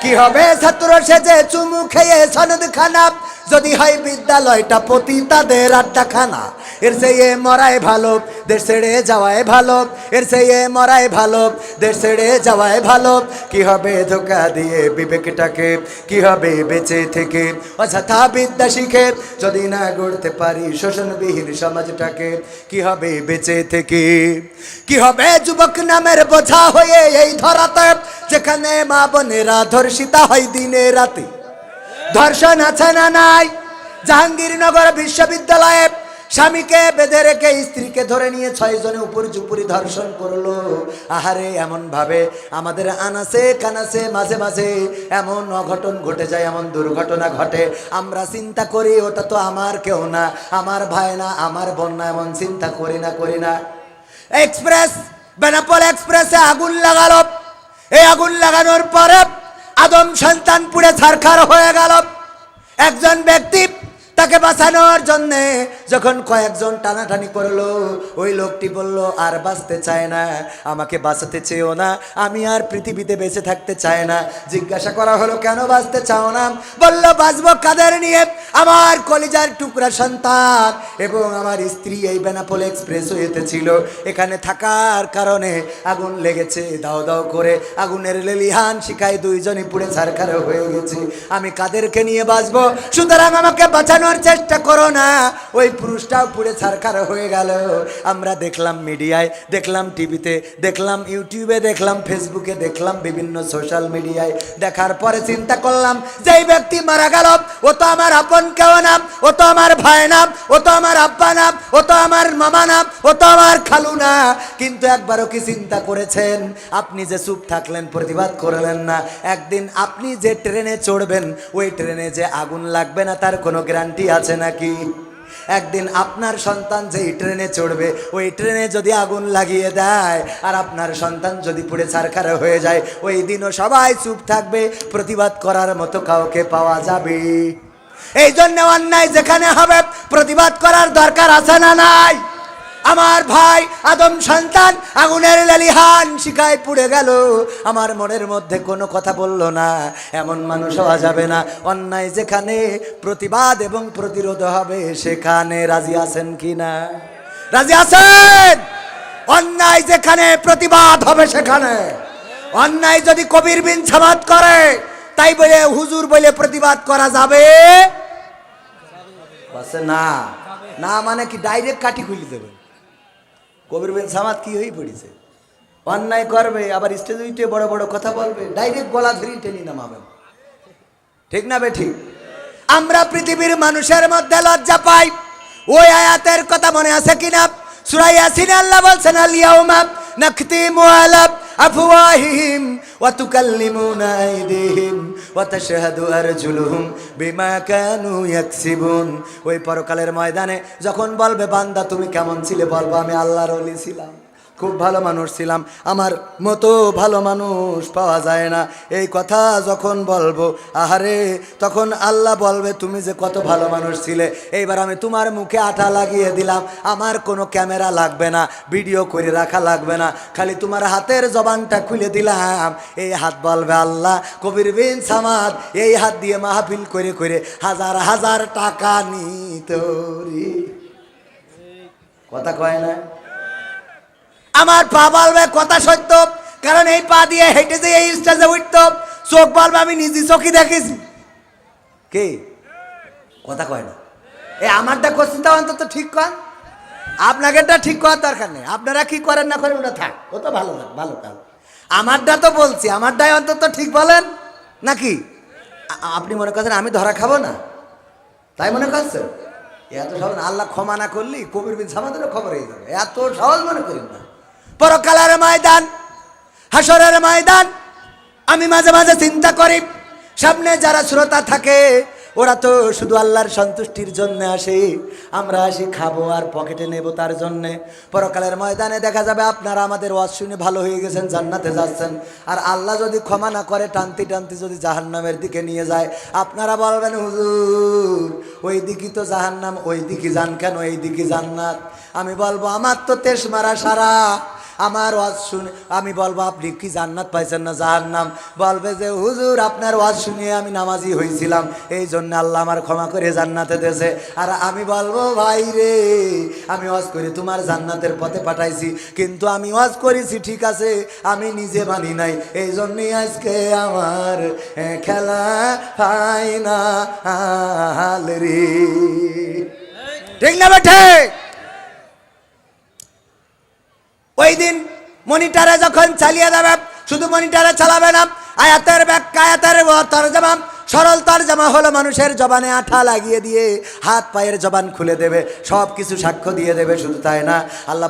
কি হবে ছাত্র সেজে চুমু খেয়ে সনদ খানা যদি হয় বিদ্যালয়টা পতিতাদের আড্ডাখানা। এর চেয়ে মরাই ভালো দেশ ছেড়ে যাওয়াই ভালো, এর চেয়ে মরাই ভালো দেশ ছেড়ে যাওয়াই ভালো। কি হবে ধোকা দিয়ে বিবেকটাকে, কি হবে বেঁচে থেকে অযথা বিদ্যা শিখে যদি না গড়তে পারি শোষণবিহীন সমাজটাকে। কি হবে বেঁচে থেকে, কি হবে যুবক নামের বোঝা হয়ে এই ধরাতে যেখানে মা বোনেরা ধর্ষিতা হয় দিনে রাতে। ধর্ষণ আছে না নাই? জাহাঙ্গীরনগর বিশ্ববিদ্যালয়ে স্বামীকে বেঁধে রেখে স্ত্রীকে ধরে নিয়ে 6 জনে উপর জুপুরি ধর্ষণ করলো। আহারে এমন ভাবে আমাদের আনাসে কানাসে মাঝে মাঝে এমন অঘটন ঘটে যায়, এমন দুর্ঘটনা ঘটে, আমরা চিন্তা করি ওটা তো আমার কেউ না, আমার ভাই না, আমার বোন না, এমন চিন্তা করি না। এক্সপ্রেস বেনাপোল এক্সপ্রেসে আগুন লাগালো। এই আগুন লাগানোর পরে আদম সন্তান পুড়ে ছারখার হয়ে গেল। একজন ব্যক্তি তাকে বাঁচানোর জন্য যখন কয়েকজন টানাটানি করলো, ওই লোকটি বলল আর বাঁচতে চায় না, আমাকে বাঁচাতে চেয়েও না, আমি আর পৃথিবীতে বেঁচে থাকতে চাই না। জিজ্ঞাসা করা হলো কেন বাঁচতে চাও না? বলল বাঁচবো কাদের নিয়ে? আমার কলিজার টুকরা সন্তান এবং আমার স্ত্রী এই বেনাপোল এক্সপ্রেসওয়েতে ছিল, এখানে থাকার কারণে আগুন লেগেছে, দাও দাও করে আগুনের লেলিহান শিখায় 2 জনই পুড়ে ছারখার হয়ে গেছে। আমি কাদেরকে নিয়ে বাঁচবো? সুতরাং আমাকে বাঁচানোর চেষ্টা করো না। ওই পুরুষটাও পুড়ে ছারখার হয়ে গেল। আমরা দেখলাম মিডিয়ায়, দেখলাম টিভিতে, দেখলাম ইউটিউবে, দেখলাম ফেসবুকে, দেখলাম বিভিন্ন সোশ্যাল মিডিয়ায়। দেখার পরে চিন্তা করলাম যেই ব্যক্তি মারা গেল ও তো আমার আপন কেউ না, ও তো আমার ভাই না, ও তো আমার আব্বা না, ও তো আমার মামা না, ও তো আমার খালু না। কিন্তু একবারও কি চিন্তা করেছেন আপনি যে চুপ থাকলেন, প্রতিবাদ করলেন না, একদিন আপনি যে ট্রেনে চড়বেন ওই ট্রেনে যে আগুন লাগবে না তার কোনো গ্যারান্টি আছে নাকি? একদিন আপনার সন্তান যেই ট্রেনে চড়বে ওই ট্রেনে যদি আগুন লাগিয়ে দেয় আর আপনার সন্তান যদি পুড়ে ছারখার হয়ে যায়, ওই দিনও সবাই চুপ থাকবে, প্রতিবাদ করার মতো কাউকে পাওয়া যাবে? এই জন্য অন্যায় যেখানে হবে প্রতিবাদ করার দরকার আছে না নাই? আমার ভাই আদম সন্তান আগুনের লেলিহান শিখায় পুড়ে গেল, আমার মনের মধ্যে কোনো কথা বলল না। এমন মানুষ হওয়া যাবে না। অন্যায় যেখানে প্রতিবাদ এবং প্রতিরোধ হবে সেখানে রাজি আছেন কি না? রাজি আছেন? অন্যায় যেখানে প্রতিবাদ হবে সেখানে। অন্যায় যদি কবির বিন সামাদ করে তাই বলে হুজুর বলে প্রতিবাদ করা যাবে না? না মানে কি ডাইরেক্ট কাটি খুলে দেবে? কবির বিন সামাদ কি হয়ে পড়েছে? অন্যায় করবে আবার স্টেজে উঠে বড় বড় কথা বলবে, ডাইরেক্ট গলা ধরে টেনে নামাবে। ঠিক না বে ঠিক? আমরা পৃথিবীর মানুষের মধ্যে লজ্জা পাই। ওই আয়াতের কথা মনে আছে কিনা? সূরা ইয়াসিনে আল্লাহ বলছেন আল ইয়াউমা নাখতিমু আলা আফওয়াহিহিম ওয়া তুকাল্লিমুনা আইদিহিম ওয়া তাশহাদু আরজুলুহুম বিমা কানু ইয়াকসিবুন। ওই পরকালের ময়দানে যখন বলবে বান্দা তুমি কেমন ছিলে, বলবো আমি আল্লাহর ওলি ছিলাম, খুব ভালো মানুষ ছিলাম, আমার মতো ভালো মানুষ পাওয়া যায় না। এই কথা যখন বলবো আহারে তখন আল্লাহ বলবে তুমি যে কত ভালো মানুষ ছিলে, এইবার আমি তোমার মুখে আঠা লাগিয়ে দিলাম, আমার কোনো ক্যামেরা লাগবে না, ভিডিও করে রাখা লাগবে না, খালি তোমার হাতের জবানটা খুলে দিলাম। এই হাত বলবে আল্লাহ কবির বিন সামাদ এই হাত দিয়ে মাহফিল করে করে হাজার হাজার টাকা নিত রে। কথা কয় না? আমার পা বলবে কথা সত্য, কারণ এই পা দিয়ে হেঁটে যে এই স্টেজে উঠতো, চোখ বলবে আমি নিজে চোখই দেখেছি। কে কথা কয় না? এই আমারটা করছি তা অন্তত ঠিক কর, আপনাকেটা ঠিক করার দরকার নেই। আপনারা কি করেন না করেন ওটা থাক, ও তো ভালো থাক, ভালো কাজ। আমারটা তো বলছি, আমারটাই অন্তত ঠিক বলেন নাকি? আপনি মনে করছেন আমি ধরা খাবো না, তাই মনে করছেন? এত সহজ আল্লাহ ক্ষমা না করলি কবির বিন সামাদেরও খবর হয়ে যাবে, এত সহজ মনে করেন না। পরকালের ময়দান, হাসরের ময়দান, আমি মাঝে মাঝে চিন্তা করি সামনে যারা শ্রোতা থাকে ওরা তো শুধু আল্লাহর সন্তুষ্টির জন্য আসে, আমরা আসি খাবো আর পকেটে নেব তার জন্যে। পরকালের ময়দানে দেখা যাবে আপনারা আমাদের ওয়াজ শুনে ভালো হয়ে গেছেন, জান্নাতে যাচ্ছেন, আর আল্লাহ যদি ক্ষমা না করে টানতে টানতে যদি জাহান্নামের দিকে নিয়ে যায়, আপনারা বলবেন হুজুর ওই দিকই তো জাহান্নাম, ওই দিকে যান কেন, এই দিকে জান্নাত। আমি বলবো আমার তো তেশ মারা সারা, আমার ওয়াজ শুনে আমি বলবো আপনি কি জান্নাত পাইছেন না জাহান্নাম? বলবে যে হুজুর আপনার ওয়াজ শুনিয়ে আমি নামাজি হয়েছিলাম, এই জন্য আল্লাহ আমার ক্ষমা করে জান্নাতে দিয়েছে। আর আমি বলবো ভাই রে, আমি ওয়াজ করে তোমার জান্নাতের পথে পাঠাইছি, কিন্তু আমি ওয়াজ করেছি ঠিক আছে, আমি নিজে মানি নাই, এই জন্যই আজকে আমার খেলা ফাইনাল রে। ঠিক না বেঠে? ওই দিন মনিটরে যখন চালিয়ে যাবে, শুধু মনিটরে চালাবে না, আয়াতের ব্যাখ্যা, আয়াতের তরজমা, সরল তরজমা হলো মানুষের জবানে আঠা লাগিয়ে দিয়ে হাত পায়ের জবান খুলে দেবে, সব কিছু সাক্ষ্য দিয়ে দেবে। শুধু তাই না, আল্লাহ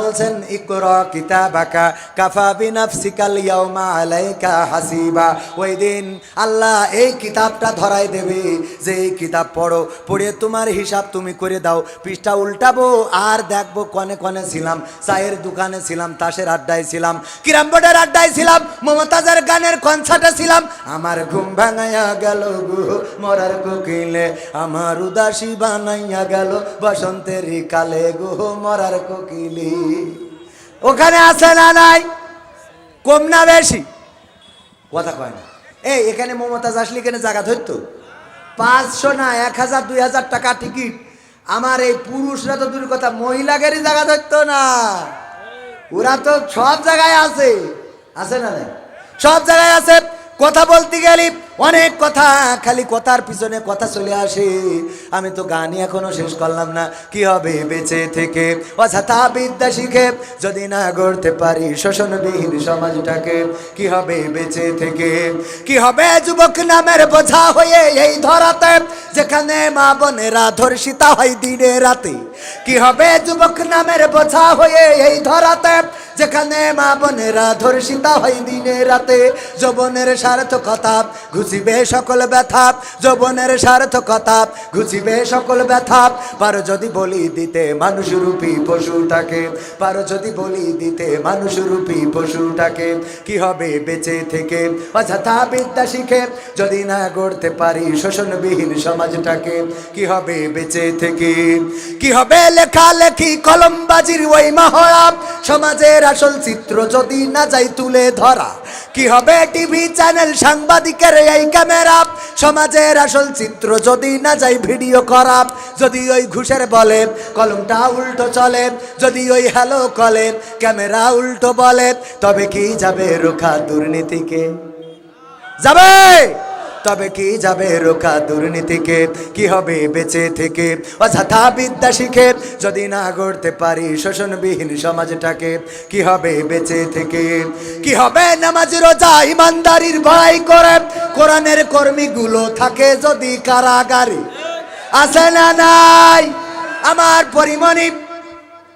বলছেন ইকরা কিতাবাকা কাফা বিনাফসিকাল ইয়াউমা আলাইকা হাসিবা। ওই দিন আল্লাহ এই কিতাবটা ধরাই দেবে যে এই কিতাব পড়ো, পড়ে তোমার হিসাব তুমি করে দাও। পৃষ্ঠা উল্টাবো আর দেখবো কনে কনে ছিলাম, চায়ের দোকানে ছিলাম, তাসের আড্ডায় ছিলাম, কিরাম বোর্ডের আড্ডায় ছিলাম, মমতাজের গানের কনসার্টে ছিলাম, আমার ঘুম ভাঙাইয়া গেল গো মরার কোকিলে, আমার উদাসী বানাইয়া গেল বসন্তের কালে গো মরার কোকিলি। ওখানে আছে না নাই? কম না বেশি? কথা কয় না। এই এখানে মমতাজ আসলে এখানে জায়গা ধরতো 500 না 1000 2000 টাকা টিকিট। আমার এই পুরুষরা তো দূর কথা, মহিলাদেরই জায়গা ধরতো না। ওরা তো সব জায়গায় আছে, আছে না নাই? সব জায়গায় আছে। কথা বলতে গেলি অনেক কথা, খালি কথার পিছনে কথা চলে আসে। আমি তো গানই এখনো শেষ করলাম না। কি হবে বেঁচে থেকে অযথা বিদ্যা শিখে যদি না গড়তে পারি শোষণবিহীন সমাজটাকে? কি হবে বেঁচে থেকে? কি হবে যুবক নামের বোঝা হয়ে এই ধরাতে, যেখানে মা বোনেরা ধর্ষিতা হয় দিনে রাতে? কি হবে যুবক নামের বোঝা হয়ে এই ধরাতে, যেখানে মা বোনেরা ধর্ষিতা হয় দিনে রাতে? যৌবনের সার্থকতা ঘুচিবে সকল ব্যথা, যৌবনের সার্থকতা ঘুচিবে সকল ব্যথা। পারো যদি বলি দিতে মানুষরূপী পশুটাকে, পারো যদি বলি দিতে মানুষরূপী পশুটাকে। কি হবে বেঁচে থেকে অযথা বিদ্যা শিখে যদি না গড়তে পারি শোষণবিহীন সমাজটাকে? কি হবে বেঁচে থেকে? কি হবে লেখালেখি কলমবাজির ওই মহড়া, সমাজের আসল চিত্র যদি না যাই তুলে ধরা? কি হবে টিভি চ্যানেল সাংবাদিকের এই ক্যামেরা, সমাজের আসল চিত্র যদি না যাই ভিডিও করা? যদি ওই ঘুষের বলে কলমটা উল্টো চলে, যদি ওই হ্যালো কলে ক্যামেরা উল্টো বলে, তবে কি যাবে রোখা দুর্নীতিকে? যাবে? তবে কি যাবে রোখা দুর্নীতিকে? কি হবে বেঁচে থেকে অযথা বিদ্যা শিখে যদি না গড়তে পারি শোষণবিহীন সমাজটাকে? কি হবে বেঁচে থেকে? কি হবে নামাজ রোজা ইমানদারির বড়াই করে কোরআনের কর্মীগুলো থাকে যদি কারাগারে? আছে না নাই? আমার পরিমণি,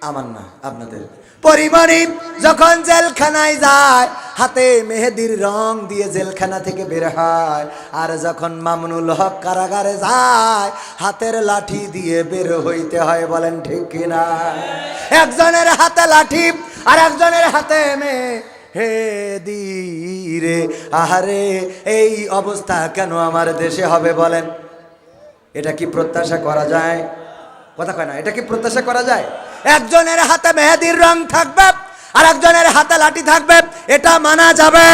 আমার না আপনাদের পরিমণি যখন জেলখানায় যায়, হাতে মেহেদির রং দিয়ে জেলখানা থেকে বের হয়, আর যখন মামুনুল হক কারাগারে যায় হাতের লাঠি দিয়ে বের হইতে হয়। বলেন ঠিক কিনা? একজনের হাতে লাঠি আর একজনের হাতে মেহেদিরে। আহারে, এই অবস্থা কেন আমার দেশে হবে বলেন? এটা কি প্রত্যাশা করা যায়? কথা কয় না, এটা কি প্রত্যাশা করা যায়? একজনের হাতে মেহেদির রং থাকবে আর একজনের হাতে লাঠি থাকবে, এটা মানা যাবে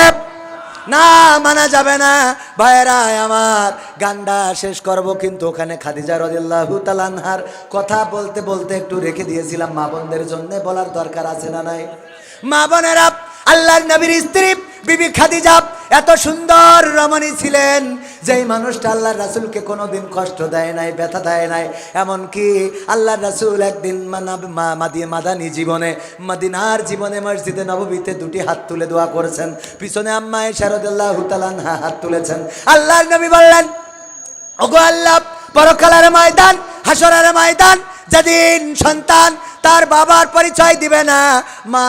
না? মানা যাবে না। ভাইয়েরা আমার, গানটা শেষ করব, কিন্তু ওখানে খাদিজা রাদিয়াল্লাহু তাআলা আনহার কথা বলতে বলতে একটু রেখে দিয়েছিলাম। মা বোনদের জন্য বলার দরকার আছে না নাই? মা বোনেরা, আল্লাহর নবীর স্ত্রী বিবি খাদিজা এত সুন্দর রমণী ছিলেন, যেই মানুষটা আল্লাহর রাসূলকে কোনোদিন কষ্ট দেয় নাই, ব্যথা দেয় নাই। এমনকি আল্লাহর রাসূল একদিন মাদানী জীবনে, মদিনার জীবনে মসজিদে নববীতে দুটি হাত তুলে দোয়া করেছেন। পিছনে আম্মা আয়েশা রাদিয়াল্লাহু তাআলা আনহা হাত তুলেছেন। আল্লাহর নবী বললেন, ওগো আল্লাহ, পরকালের ময়দান, হাসরের ময়দান, যেদিন সন্তান তার বাবার পরিচয় দিবে না, মা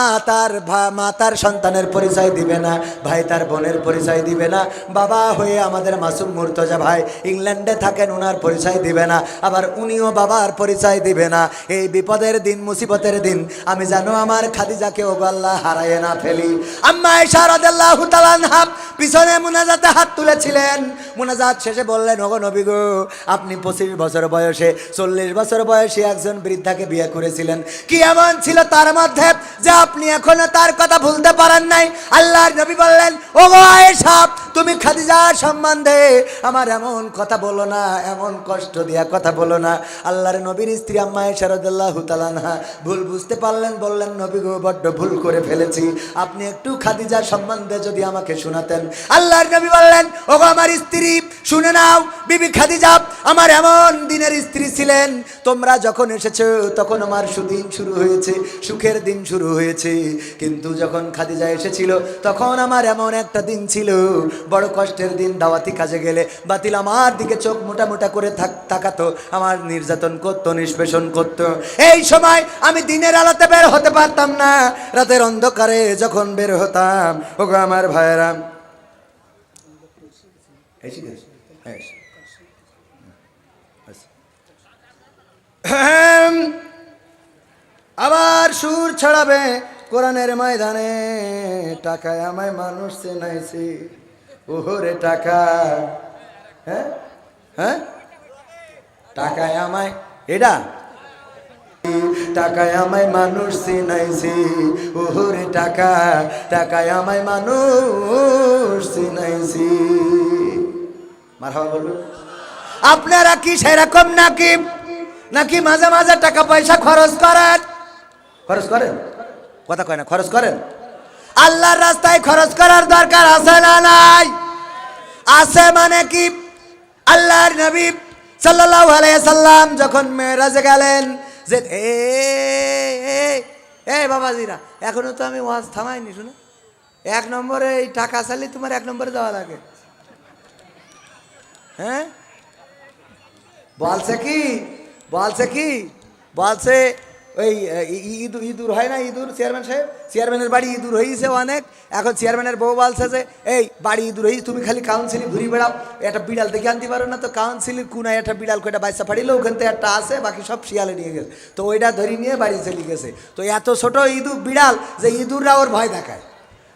তার সন্তানের পরিচয় দিবে না, ভাই তার বোনের পরিচয় দিবে না, বাবা হয়ে আমাদের মাসুম মুর্তজা ভাই ইংল্যান্ডে থাকেন, ওনার পরিচয় দিবে না, আবার উনিও বাবার পরিচয় দিবে না। এই বিপদের দিন, মুসিবতের দিন আমি জানো আমার খাদিজাকে ওগো আল্লাহ হারায় না ফেলি। আম্মা আয়েশা রাদিয়াল্লাহু তাআলা আনহা পিছনে মুনাজাতে হাত তুলেছিলেন। মুনাজাত শেষে বললেন, ওগো নবী গো, আপনি 25 বছর বয়সে 40 বছর বয়সী একজন বৃদ্ধাকে বিয়ে করেছিলেন। কি এমন ছিল তার মধ্যে যে আপনি এখনো তার কথা ভুলতে পারেন নাই? আল্লাহর নবী বললেন, ওগো আয়েশা, তুমি খাদিজার সম্বন্ধে আমার এমন কথা বলো না, এমন কষ্ট দিয়া কথা বলো না। আল্লাহর নবীর স্ত্রী আম্মা আয়েশা রাদিয়াল্লাহু তাআলা আনহা ভুল বুঝতে পারলেন, বললেন, নবী গো, বড্ড ভুল করে ফেলেছি, আপনি একটু খাদিজার সম্বন্ধে যদি আমাকে শোনাতেন। আল্লাহর নবী বললেন, ওগো আমার স্ত্রী, শুনে নাও, বিবি খাদিজা আমার এমন দিনের স্ত্রী ছিলেন, তোমরা যখন এসেছো তখন আমার সুদিন শুরু হয়েছে, সুখের দিন শুরু হয়েছে। কিন্তু যখন খাদিজা এসেছিল তখন আমার এমন একটা দিন ছিল, বড় কষ্টের দিন। দাওয়াতি কাজে গেলে বাতিল আমার দিকে চোখ মোটা মোটা করে তাকাতো, আমার নির্যাতন করতো, নিষ্পেষণ করতো। এই সময় আমি দিনের আলোতে বের হতে পারতাম না, রাতের অন্ধকারে যখন বের হতাম, ওগো আমার ভাইয়েরা, আবার সুর ছড়াবে কোরআনের ময়দানে, টাকায় আমায় মানুষ চেনাইছে, ওহরে টাকা, হ্যাঁ হ্যাঁ, টাকায় আমায়, এটা টাকায় আমায় মানুষ চিনাইছে, ওহরে টাকা, টাকায় আমায় মানুষ চিনাইছে। মারহাবা বলুন। আপনারা কি সেরকম নাকি মাঝে মাঝে টাকা পয়সা খরচ করেন? খরচ করেন? কথা কয় না, খরচ করেন? আল্লাহর রাস্তায় খরচ করার দরকার আছে না নাই? আছে। মানে কি, আল্লাহর নবী সাল্লাল্লাহু আলাইহি সাল্লাম যখন মেরাজে গেলেন, যে বাবাজিরা, এখনো তো আমি ওয়াজ থামাইনি, শুনে, 1 নম্বরে এই টাকা চাইলে তোমার 1 নম্বরে যাওয়া লাগে। হ্যাঁ, বলছে ওই ইঁদুর হয় না, ইঁদুর, চেয়ারম্যান সাহেব, চেয়ারম্যানের বাড়ি ইঁদুর হয়েছে অনেক। এখন চেয়ারম্যানের বউ বলছে যে, এই বাড়ি ইঁদুর হয়েছে, তুমি খালি কাউন্সিলে ঘুরি বেড়াও, একটা বিড়াল দেখে আনতে পারো না? তো কাউন্সিলের কোনায় একটা বিড়াল কয়টা বাচ্চা ফাড়িলো, ওখান থেকে একটা আছে, বাকি সব শিয়ালে নিয়ে গেছে। তো ওইটা ধরে নিয়ে বাড়ি চলে গেছে। তো এত ছোট ইঁদুর বিড়াল যে ইঁদুররা ওর ভয় দেখায়,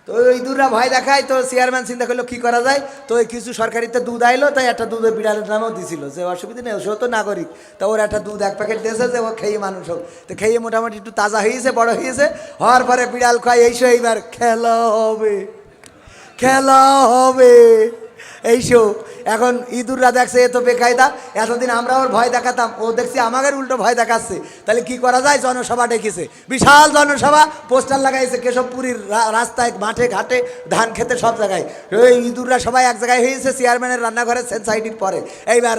তো ওই ইঁদুররা ভয় দেখায়। তো চেয়ারম্যান চিন্তা করলো কী করা যায়। তো ওই কিছু সরকারিতে দুধ আইলো, তাই একটা দুধের বিড়ালের নামও দিছিল, যে অসুবিধা নেই, সেও তো নাগরিক। তা ওর একটা দুধ 1 প্যাকেট দিয়েছে, যে ও খেয়ে মানুষ হোক। তো খেয়ে মোটামুটি একটু তাজা হয়েছে, বড় হয়েছে। হওয়ার পরে বিড়াল কয়, এইসো এইবার খেলা হবে, খেলা হবে, এইসো। এখন ইঁদুররা দেখছে এ তো বেকায়দা, এতদিন আমরা ওর ভয় দেখাতাম, ও দেখছি আমাদের উল্টো ভয় দেখাচ্ছে। তাহলে কি করা যায়? জনসভা ডেকেছে, বিশাল জনসভা, পোস্টার লাগাইছে কেশবপুরীর রাস্তায়, মাঠে ঘাটে, ধান খেতে, সব জায়গায়। ওই ইঁদুররা সবাই এক জায়গায় হয়েছে চেয়ারম্যানের রান্নাঘরে সাইডের পরে। এইবার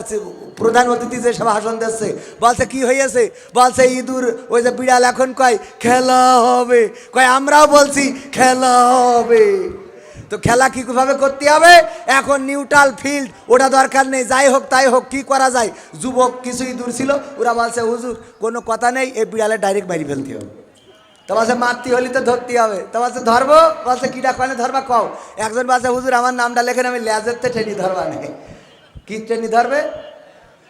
প্রধান অতিথি যে সভা ভাষণ দিচ্ছে, বলছে কি হয়েছে? বলছে ইঁদুর, ওই যে বিড়াল এখন কয় খেলা হবে, কয় আমরাও বলছি খেলা হবে। তো খেলা কীভাবে করতে হবে? এখন নিউট্রাল ফিল্ড, ওটা দরকার নেই, যাই হোক তাই হোক, কি করা যায়? যুবক কিছু ইঁদুর ছিল, ওরা বলছে, হুজুর কোনো কথা নেই, এই বিড়ালে ডাইরেক্ট মারি ফেলতে হবে। তো বলছে মারতে হলে তো ধরতে হবে। তো বলছে ধরবো? বলছে কিটা কয়নে ধরবা কও। একজন বলছে, হুজুর আমার নামটা লেখেন, আমি লেজেরতে টেনি ধরবা নেই। কি টেনি ধরবে?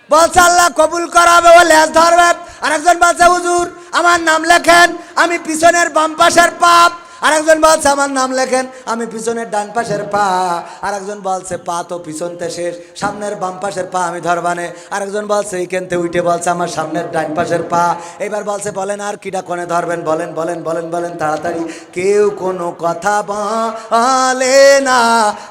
বলছে আল্লাহ কবুল করাবে, ও লেজ ধরবে। আর একজন বলছে, হুজুর আমার নাম লেখেন, আমি পিছনের বাম পাশের পাপ। আরেকজন বলছে আমার নাম লেখেন, আমি পিছনের ডান পাশের পা। আরেকজন বলছে পা তো পিছনতে শেষ, সামনের বাম পাশের পা আমি ধরবানে। আরেকজন বলছে এইখানতে উঠে বলছে আমার সামনের ডান পাশের পা। এবার বলছে বলেন আর কিটা কোনে ধরবেন, বলেন বলেন বলেন বলেন তাড়াতাড়ি। কেউ কোনো কথা বলে না,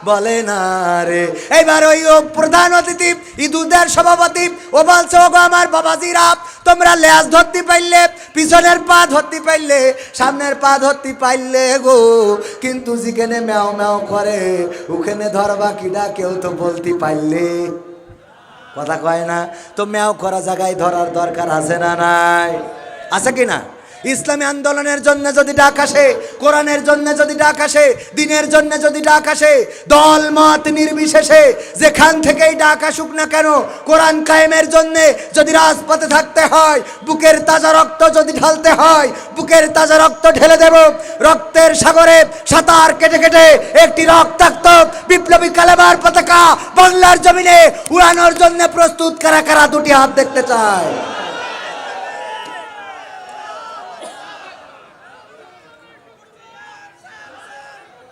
বলে না রে। এইবার ওই প্রধান অতিথি, ইঁদুরদের সভাপতি, ও বলছে, ওগো আমার বাবাজিরা, তোমরা লেজ ধরতে পাইলে, পিছনের পা ধরতে পাইলে, সামনের পা ধরতে পাইলে, পাইলে গো, কিন্তু যেখানে ম্যাও ম্যাও করে ওখানে ধরবা কিডা কেউ তো বলতে পারলে। কথা কয় না তো, ম্যাও করা জায়গায় ধরার দরকার আছে না নাই? আছে কি না? ইসলামী আন্দোলনের জন্য যদি ডাক আসে, কোরআনের জন্য যদি ডাক আসে, দিনের জন্য যদি ডাক আসে, দল মত নির্বিশেষে যেখান থেকেই ডাক আসুক না কেন, কোরআন কায়েমের জন্য যদি রাজপথে থাকতে হয়, বুকের তাজা রক্ত যদি ঢালতে হয়, বুকের তাজা রক্ত ঢেলে দেব। রক্তের সাগরে সাঁতার কেটে কেটে একটি রক্তাক্ত বিপ্লবী কালেমার পতাকা বাংলার জমিনে উড়ানোর জন্য প্রস্তুত কারা কারা? দুটি হাত দেখতে চায়।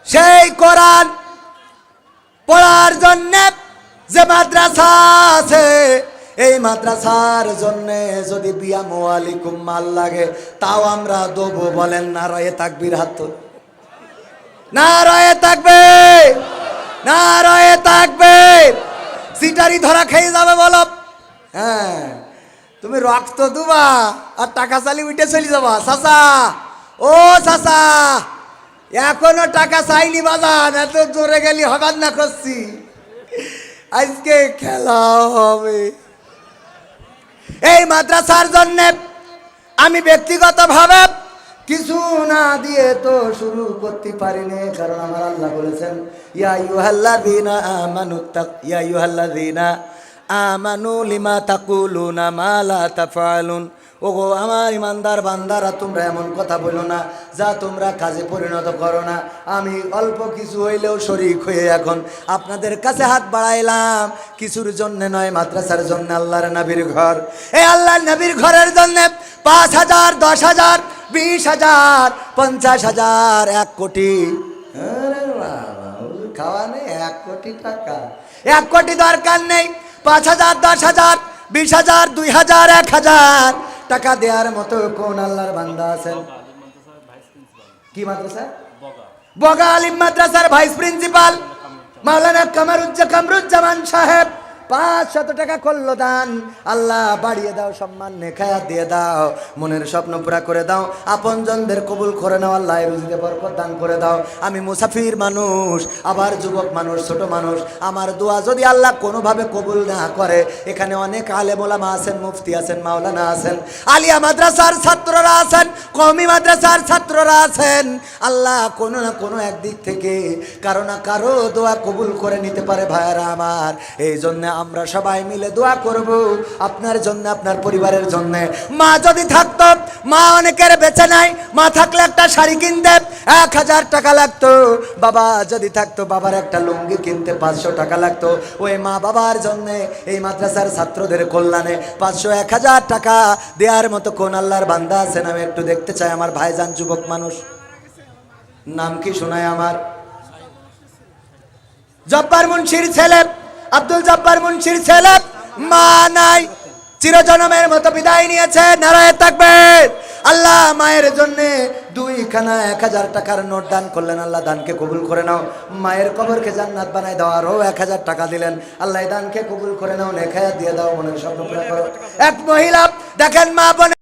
সেই কোরআন পড়ার জন্য যে মাদ্রাসা আছে, এই মাদ্রাসার জন্য যদি বিয়া মোয়ালিকুম মাল লাগে, তাও আমরা দেবো। বলেন না রয়ে তাকবীর? হাত তোল। না রয়ে থাকবে, না রয়ে থাকবে। সিটারি ধরা খেয়ে যাবে বলো। হ্যাঁ, তুমি রক্ত দুবা আর টাকা চালি উঠে চলে যাবা। চাচা, ও চাচা, এখনো টাকা চাইনি বাজান, এত জোরে গেলি হবার না করছি। আজকে খেলা হবে। এই মাদ্রাসার জন্য আমি ব্যক্তিগতভাবে কিছু না দিয়ে তো শুরু করতে পারিনি, কারণ আমার আল্লাহ বলেছেন ইয়া আইয়ুহাল্লাযীনা ইয়া আইয়ুহাল্লাযীনা আমানু লিমা তাকুলুনা মা লা তাফআলুন। ওগো আমার ইমানদার বান্দারা, তোমরা এমন কথা বলো না যা তোমরা কাজে পরিণত করো না। আমি অল্প কিছু হইলেও শরীক হয়ে এখন আপনাদের কাছে হাত বাড়াইলাম, কিছুর জন্য নয়, মাদ্রাসার জন্য, আল্লাহর নবীর ঘর। এই আল্লাহর নবীর ঘরের জন্য ৫,০০০, ১০,০০০, ২০,০০০, ৫০,০০০, ১ কোটি। খাওয়া নেই ১ কোটি টাকা। ১ কোটি দরকার নেই। ৫,০০০, ১০,০০০, ২০,০০০, ২,০০০, ১,০০০ টাকা দেওয়ার মতো কোন আল্লাহর বান্দা আছেন? কি মাদ্রাসা? বগা আলিম মাদ্রাসার ভাইস প্রিন্সিপাল মাওলানা কামরুজ্জামান সাহেব ৫০০ টাকা করলো দান। আল্লাহ বাড়িয়ে দাও, সম্মান নেখায়াত দিয়ে দাও, মনের স্বপ্ন পুরা করে দাও, আপনজনদের কবুল করে নাও, আল্লাহ রুজিতে বরকত দান করে দাও। আমি মুসাফির মানুষ, আবার যুবক মানুষ, ছোট মানুষ, আমার দোয়া যদি আল্লাহ কোনোভাবে কবুল না করে, এখানে অনেক আলেম ওলামা আছেন, মুফতি আছেন, মাওলানা আছেন, আলিয়া মাদ্রাসার ছাত্ররা আছেন, কওমি মাদ্রাসার ছাত্ররা আছেন। আল্লাহ কোনো না কোনো একদিক থেকে কারো না কারো দোয়া কবুল করে নিতে পারে ভাইয়ারা আমার। এই জন্য আমরা সবাই মিলে দোয়া করব আপনার জন্য, আপনার পরিবারের জন্য। মা যদি থাকতো, মা অনেকের বেঁচে নাই, মা থাকলে একটা শাড়ি কিনতে ১,০০০ টাকা লাগতো। বাবা যদি থাকতো, বাবার একটা লুঙ্গি কিনতে ৫০০ টাকা লাগতো। ওই মা বাবার জন্য, এই মাদ্রাসার ছাত্রদের কল্যাণে ৫০০, ১,০০০ টাকা দেওয়ার মতো কোন আল্লাহর বান্দা আছেন? আমি একটু দেখতে চাই। আমার ভাইজান যুবক মানুষ, নাম কি শোনায়? আমার জব্বার মুন্সির ছেলে, আব্দুল জব্বার মুন্সির ছেলে, মা নাই, চিরজনমের মতো বিদায় নিয়েছে। নারায়ে তাকবীর। আল্লাহ মায়ের জন্য 2খানা ১,০০০ টাকার নোট দান করলেন। আল্লাহ দানকে কবুল করে নাও, মায়ের কবরকে জান্নাত বানায় দাও। আরও ১,০০০ টাকা দিলেন। আল্লাহ দানকে কবুল করে নাও, নেখায়াত দিয়ে দাও, মনের স্বপ্ন পুরা করো। এক মহিলা দেখেন, মা বোনের